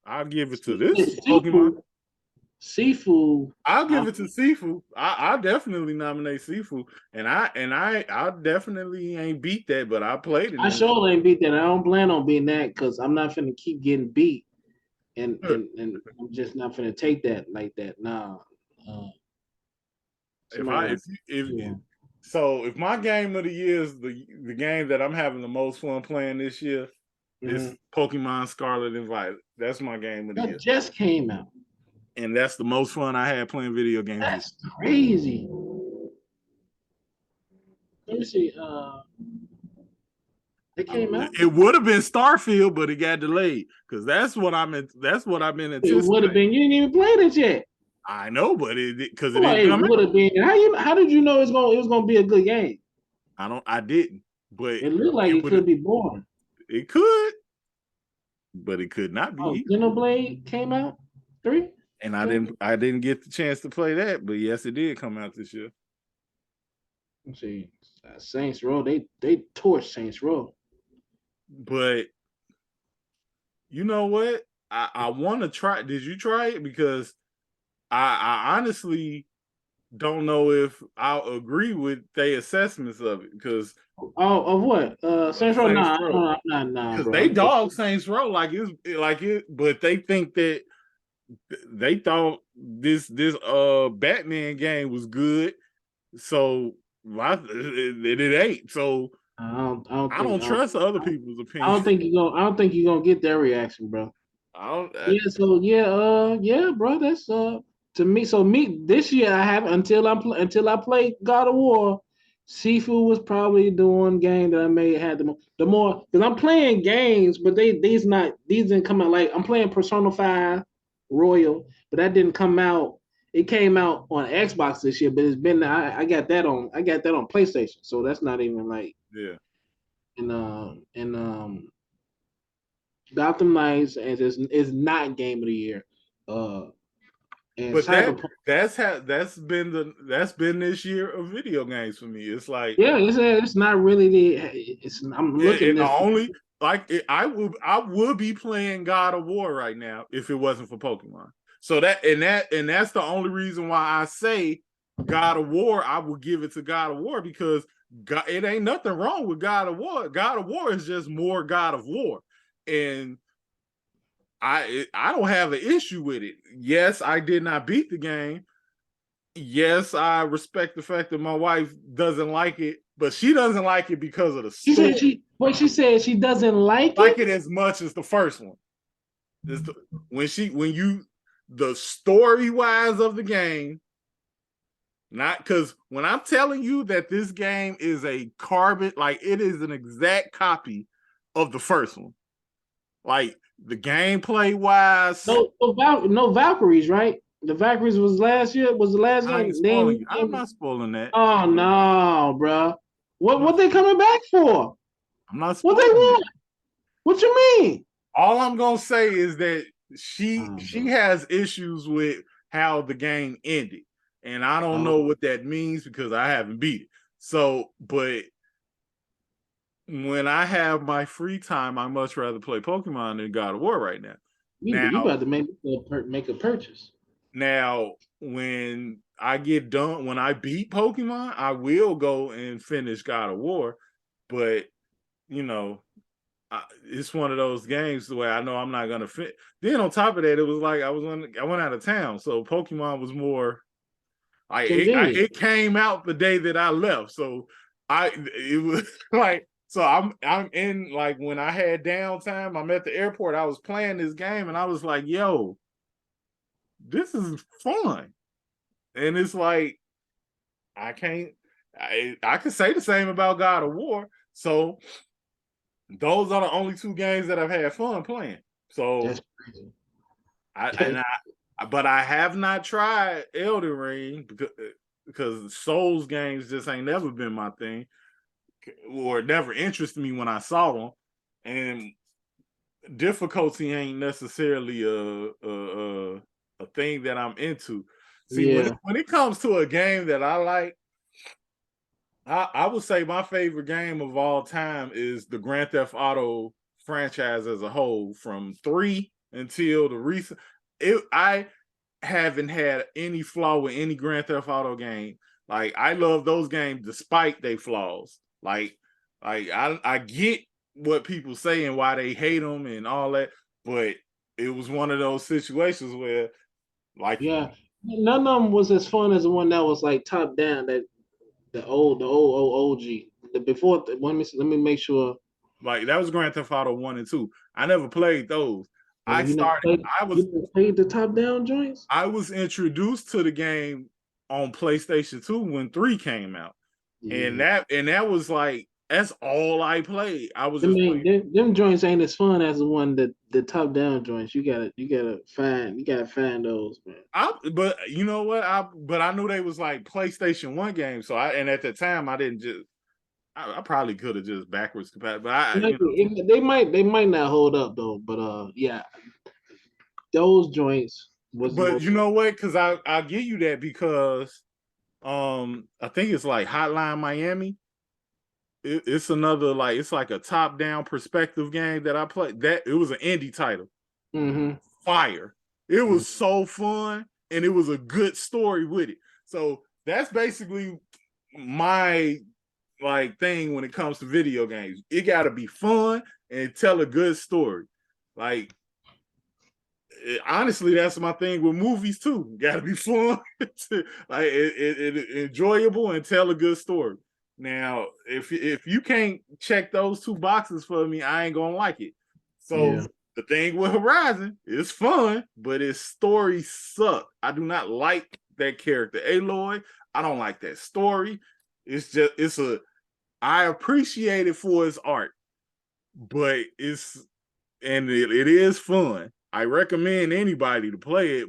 I'll give it to this Pokemon. Sifu. Sifu. I'll give it to Sifu. I definitely nominate Sifu, and I definitely ain't beat that, but I played it. I sure ain't beat that. I don't plan on beating that because I'm not finna keep getting beat, and I'm just not finna take that like that. Nah. If my game of the year is the game that I'm having the most fun playing this year, it's Pokemon Scarlet and Violet. That's my game of the year. That just came out. And that's the most fun I had playing video games. That's crazy. Let me see. It came out. It would have been Starfield, but it got delayed because that's what I've been anticipating. It would have been. You didn't even play it yet. I know, but because it didn't come out. It would have been. How did you know it was gonna be a good game? I didn't. But it looked like it could be boring. It could, but it could not be. Oh, Xenoblade came out 3, and I didn't get the chance to play that, but yes, it did come out this year. Let's see, Saints Row. They torched Saints Row. But you know what? I want to try. Did you try it? Because I honestly don't know if I'll agree with their assessments of it because Oh, of what? Saints Row? Saints Nah, Row. nah, Because bro. they dog Saints Row like it, but they think that they thought this Batman game was good, so it ain't. So I don't trust other people's opinion. I don't think you're gonna get that reaction, bro. I don't. Yeah, so yeah, bro. That's to me. So me this year I have until I play God of War. Sifu was probably the one game that I may have the more because I'm playing games, but these didn't come out like I'm playing Persona 5 Royal, but that didn't come out. It came out on Xbox this year, but it's been I got that on PlayStation, so that's not even like Yeah. and Gotham Knights is not game of the year. Uh, and But Cyberpunk. that's been this year of video games for me. It's like Yeah, it's not really the. It's I'm looking and the this. only I would be playing God of War right now if it wasn't for Pokemon. So that's the only reason why I say God of War. I would give it to God of War because it ain't nothing wrong with God of War. God of War is just more God of War, and I don't have an issue with it. Yes, I did not beat the game. Yes, I respect the fact that my wife doesn't like it, but she doesn't like it because of the story. She said she doesn't like Like it. it as much as the first one. When you the story wise of the game, not because when I'm telling you that this game is a carbon, like it is an exact copy of the first one. Like the gameplay wise, No Valkyries, right? The Valkyries was last year. Was the last I ain't game? spoiling you. I'm not spoiling that. Oh no, bro. What they coming back for? I'm not What they spoiling it. want? What you mean? All I'm gonna say is that she Bro. has issues with how the game ended, and I don't know what that means because I haven't beat it. So, but when I have my free time, I much rather play Pokemon than God of War right now. You Now, about to make a purchase. now when I get done, when I beat Pokemon, I will go and finish God of War. But you know, it's one of those games where I know I'm not gonna fit. Then on top of that, it was like I went out of town, so Pokemon was more like Convenient. it came out the day that I left, so it was like so I'm in like when I had downtime, I'm at the airport. I was playing this game, and I was like, "Yo, this is fun," and it's like I can't. I could say the same about God of War. So those are the only two games that I've had fun playing. So That's crazy. but I have not tried Elden Ring because Souls games just ain't never been my thing or never interested me when I saw them, and difficulty ain't necessarily a thing that I'm into. See, Yeah. when it comes to a game that I like, I would say my favorite game of all time is the Grand Theft Auto franchise as a whole, from 3 until the recent. I haven't had any flaw with any Grand Theft Auto game. Like I love those games despite their flaws. Like I get what people say and why they hate them and all that, but it was one of those situations where like Yeah. None of them was as fun as the one that was like top down. That the old OG. The before. Let me make sure. like that was Grand Theft Auto 1 and 2. I never played those. Oh, I started you never played the top down joints. I was introduced to the game on PlayStation 2 when 3 came out. And Yeah. that was like that's all I played. I was Them, just ain't, them joints ain't as fun as the one that the top down joints. You gotta find those, man. but you know what? I knew they was like PlayStation 1 games. So and at the time I didn't just I probably could have just backwards compatible, but They might not hold up though, but yeah, those joints was the but most. you know what? Because I'll give you that because I think it's like Hotline Miami. It's another like it's like a top down perspective game that I played. That it was an indie title. Mm-hmm. Fire. It was so fun and it was a good story with it. So that's basically my like thing when it comes to video games. It got to be fun and tell a good story. Like honestly, that's my thing with movies too. Got to be fun, like enjoyable and tell a good story. Now, if you can't check those two boxes for me, I ain't gonna like it. So the thing with Horizon is fun, but its story sucked. I do not like that character, Aloy. I don't like that story. I appreciate it for its art, but it is fun. I recommend anybody to play it,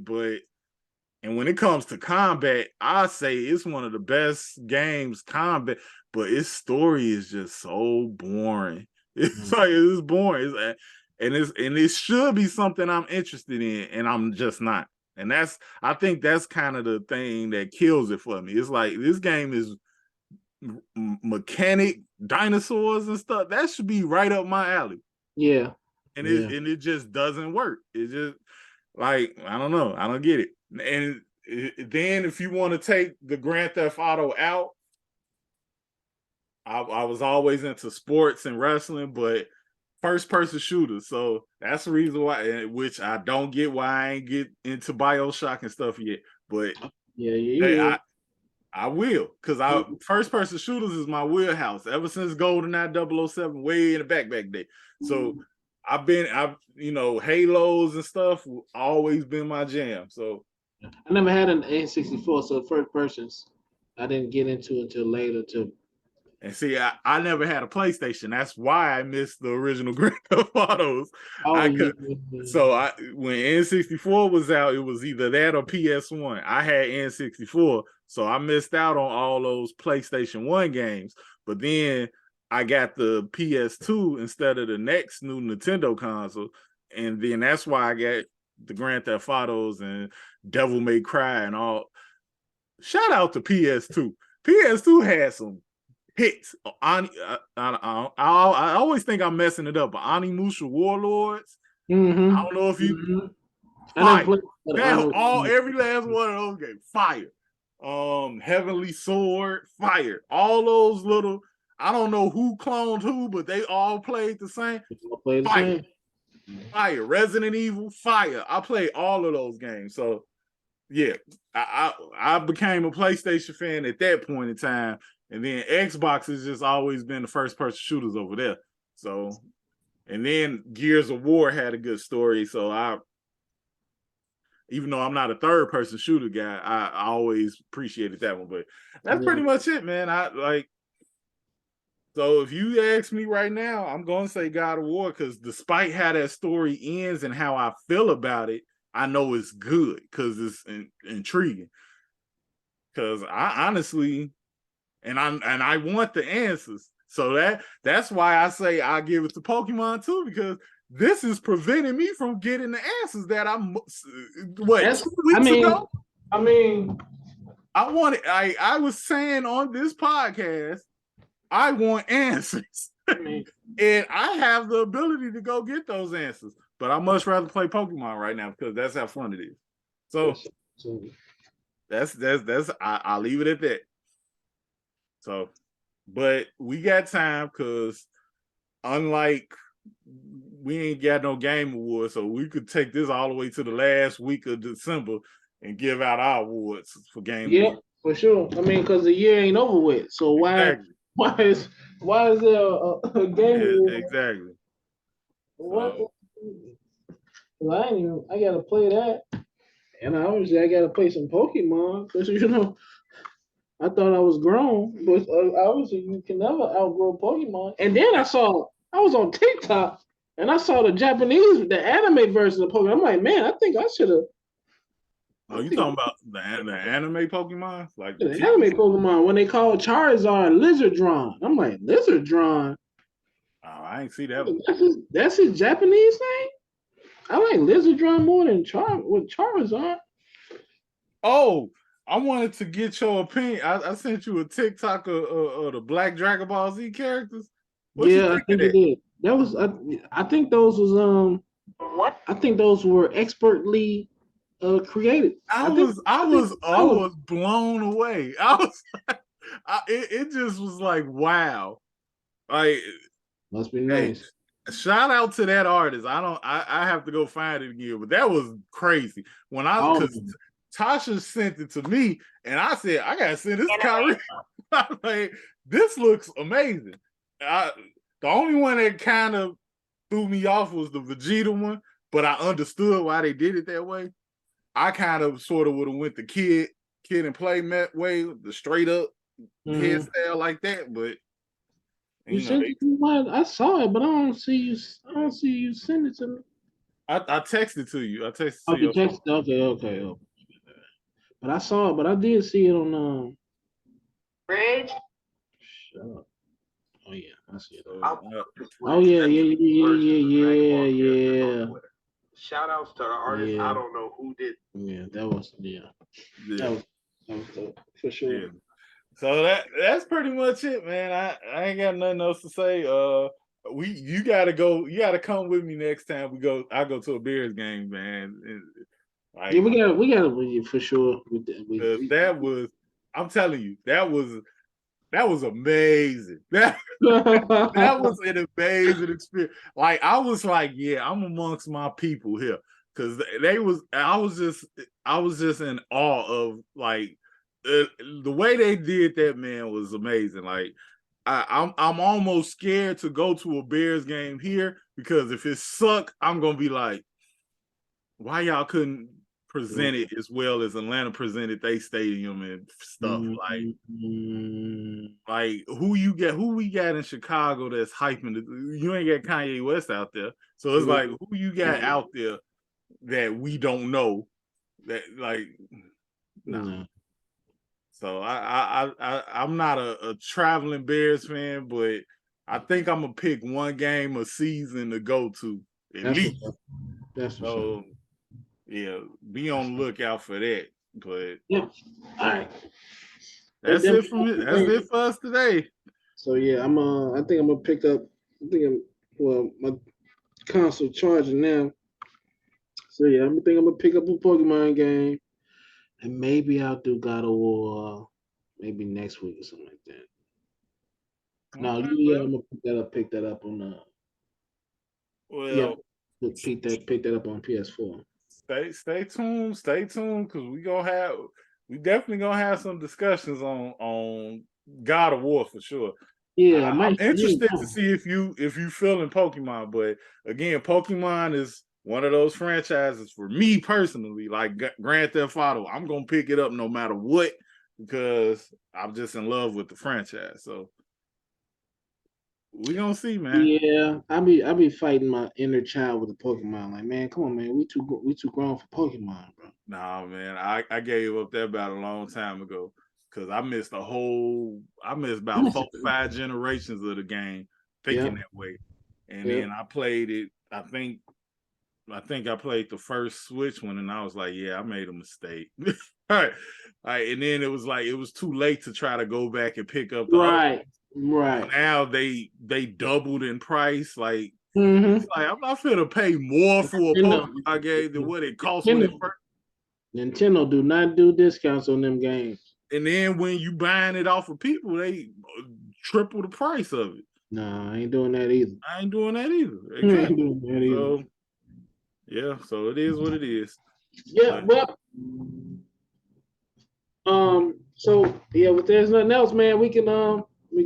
and when it comes to combat, I say it's one of the best games combat, but its story is just so boring. It's like it's boring. And it should be something I'm interested in, and I'm just not. And I think that's kind of the thing that kills it for me. It's like this game is mechanic dinosaurs and stuff. That should be right up my alley. Yeah. And it just doesn't work. It just like I don't know. I don't get it. And then if you want to take the Grand Theft Auto out, I was always into sports and wrestling, but first person shooters. So that's the reason why, which I don't get why I ain't get into BioShock and stuff yet. But I will, because first person shooters is my wheelhouse ever since GoldenEye 007 way in the back day. So I've Halos and stuff always been my jam. So I never had an N64, so first persons I didn't get into until later too. And see, I never had a PlayStation. That's why I missed the original Grand Theft Autos. So when N64 was out, it was either that or PS1. I had N64, so I missed out on all those PlayStation 1 games. But then I got the PS2 instead of the next new Nintendo console. And then that's why I got the Grand Theft Autos and Devil May Cry and all. Shout out to PS2. PS2 had some hits. I always think I'm messing it up, but Onimusha Warlords. I don't know if you fire. Every last one of those games, fire. Heavenly Sword, fire. All those little, I don't know who cloned who, but they all played the same. Fire. Fire. Resident Evil, fire. I played all of those games. So yeah, I became a PlayStation fan at that point in time. And then Xbox has just always been the first person shooters over there. So, and then Gears of War had a good story. So even though I'm not a third person shooter guy, I always appreciated that one. But that's pretty much it, man. So if you ask me right now, I'm going to say God of War, because despite how that story ends and how I feel about it, I know it's good because it's intriguing. Because I honestly, and I want the answers. So that's why I say I give it to Pokemon too, because this is preventing me from getting the answers that I'm 2 weeks ago. I was saying on this podcast, I want answers. And I have the ability to go get those answers, but I much rather play Pokemon right now because that's how fun it is. So I'll leave it at that. So, but we got time because unlike we ain't got no game awards, so we could take this all the way to the last week of December and give out our awards for game. Yeah, for sure. Because the year ain't over with. So why is there a game award? Exactly. What? I gotta play that, and obviously I gotta play some Pokemon because I thought I was grown, but obviously you can never outgrow Pokemon. And then I was on TikTok and I saw the anime version of Pokemon. I'm like, man, I think I should have. Oh, you talking about the anime Pokemon? Like the anime Pokemon when they call Charizard Lizardron. I'm like, Lizardron? Oh, I ain't see that one. That's his Japanese thing? I like Lizardron more than Charizard. Oh, I wanted to get your opinion. I sent you a TikTok of the Black Dragon Ball Z characters. I think it did. That was I think those was I think those were expertly created. I I think was blown away. I was, it just was like, wow. Like, must be hey, nice. shout out to that artist. I have to go find it again, but that was crazy. Because Tasha sent it to me, and I said, I gotta send this to Kyrie. Like, this looks amazing. The only one that kind of threw me off was the Vegeta one, but I understood why they did it that way. I kind of sort of would have went the kid and play way, the straight up hairstyle like that, but you sent it to me? I saw it, but I don't see you. I don't see you send it to me. I texted to you. I texted to You your phone. Okay. But I saw it, but I did see it on Bridge. Shut up. Oh yeah, I see it. Oh yeah. Shout outs to the artist. Yeah. I don't know who did. Yeah, that was That was dope, for sure. Yeah. So that's pretty much it, man. I ain't got nothing else to say. You gotta come with me next time I go to a Bears game, man. Like, yeah, we got for sure. I'm telling you, that was amazing. That was an amazing experience. Like, I was like, yeah, I'm amongst my people here. Cause I was just in awe of, like, the way they did that, man, was amazing. Like, I'm almost scared to go to a Bears game here, because if it suck, I'm gonna be like, why y'all couldn't present it as well as Atlanta presented their stadium and stuff? Like who we got in Chicago that's hyping you ain't got Kanye West out there. So it's like, who you got out there that we don't know, that, like, no. So I'm not a traveling Bears fan, but I think I'm gonna pick one game a season to go to at least. That's so. Yeah, be on the lookout for that. But yeah, all right. That's it for me. That's it for us today. So yeah, I think I'm gonna pick up. My console charging now. So yeah, I'm gonna pick up a Pokemon game, and maybe I'll do God of War, maybe next week or something like that. Okay, no, I'm gonna pick that up on pick that up on PS4. Stay tuned, because we definitely gonna have some discussions on God of War for sure. Yeah, I'm interested to see if you feeling Pokemon, but again, Pokemon is one of those franchises for me personally, like Grand Theft Auto. I'm gonna pick it up no matter what, because I'm just in love with the franchise. So we gonna see, man. Yeah, I be fighting my inner child with the Pokemon. Like, man, come on, man, we too grown for Pokemon, bro. Nah, man, I gave up that battle a long time ago, because I missed about 4-5 generations of the game thinking that way, and then I played it. I think I played the first Switch one, and I was like, yeah, I made a mistake. All right, and then it was like it was too late to try to go back and pick up the right. Now they doubled in price. Like, it's like, I'm not finna pay more for a Pokemon game than what it cost when it first. Nintendo do not do discounts on them games. And then when you buying it off of people, they triple the price of it. No, I ain't doing that either. Exactly. So yeah, so it is what it is. Yeah, well, so yeah, if there's nothing else, man, we can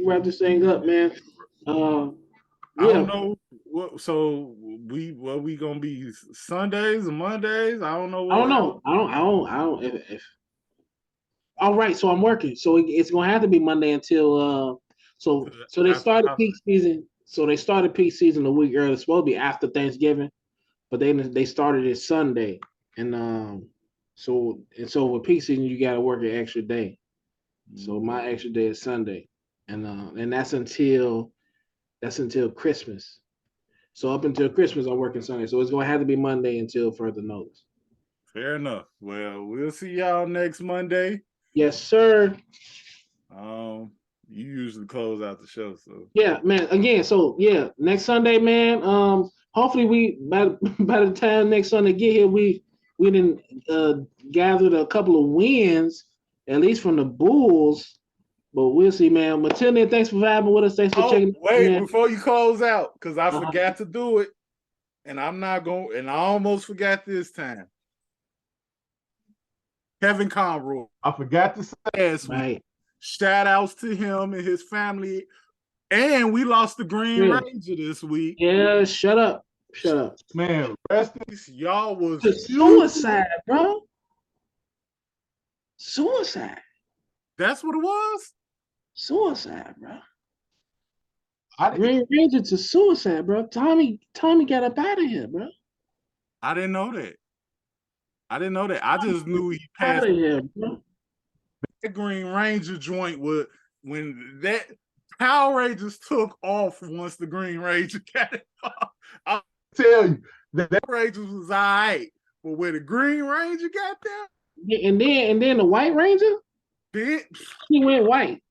wrap this thing up, man. I don't know what. So we gonna be Sundays or Mondays? I don't know. I don't know. I don't. If all right, so I'm working, so it's gonna have to be Monday until So they started peak season. So they started peak season a week early. It's supposed to be after Thanksgiving, but they started it Sunday, and so with peak season you got to work an extra day. So my extra day is Sunday, and that's until Christmas. So up until Christmas I'm working Sunday. So it's gonna have to be Monday until further notice. Fair enough. Well, we'll see y'all next Monday. Yes, sir. You usually close out the show, so yeah, man. Again, so yeah, next Sunday, man. Hopefully we by the time next Sunday get here, we we didn't gathered a couple of wins, at least from the Bulls. But we'll see, man. But till then, thanks for vibing with us. Thanks for Oh, checking wait, man. before you close out, because I Uh-huh. forgot to do it, and I'm not going, and I almost forgot this time. Kevin Conroy, I forgot to say last week. Shout outs to him and his family. And we lost the Green Ranger this week. Yeah, shut up. Shut up. Man, rest in peace. Y'all was suicide, bro. Suicide. That's what it was? Suicide, bro. Green Ranger to suicide, bro. Tommy got up out of here, bro. I didn't know that. I just knew he passed out of here, bro. That Green Ranger joint was when that Power Rangers took off once the Green Ranger got it off. I'll tell you, that Rangers was all right. But when the Green Ranger got there, and then the White Ranger, he went white.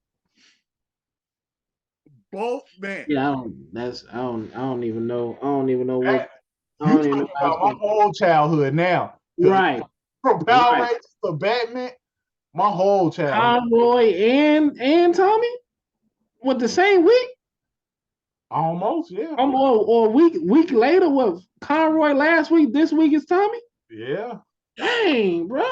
Both man. Yeah, I don't even know. I don't even know what. You talking about my whole childhood now. Right. From Power Rangers to Batman, my whole childhood. Conroy and Tommy with the same week? Almost, yeah. Or a week later, what Conroy last week, this week is Tommy? Yeah. Dang, bro.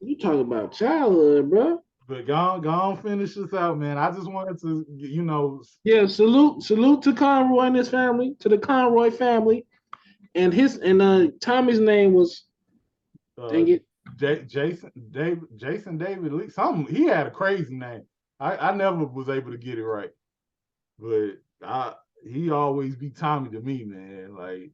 You talking about childhood, bro. But go on, finish this out, man. I just wanted to, Yeah, salute to Conroy and his family, to the Conroy family. And Tommy's name was dang it. Jason David Lee. Something, he had a crazy name. I never was able to get it right. But he always be Tommy to me, man. Like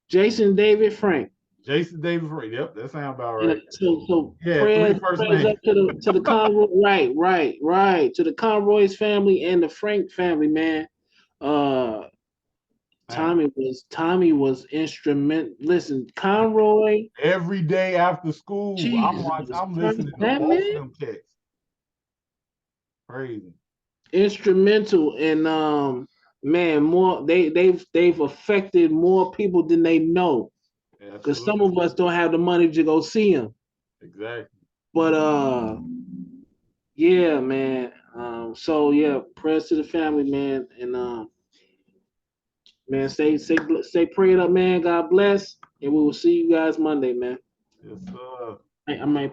Jason David Frank. Jason David Frank. Yep, that sounds about right. So prayers up to the Conroy, right. To the Conroy's family and the Frank family, man. Tommy was instrumental. Listen, Conroy. Every day after school, I'm listening to both of them texts. Crazy. Instrumental and man, more they've affected more people than they know. Because some of us don't have the money to go see them. Exactly. But yeah, man. So yeah, prayers to the family, man, and man, stay prayed up, man. God bless, and we will see you guys Monday, man. Yes, sir. I might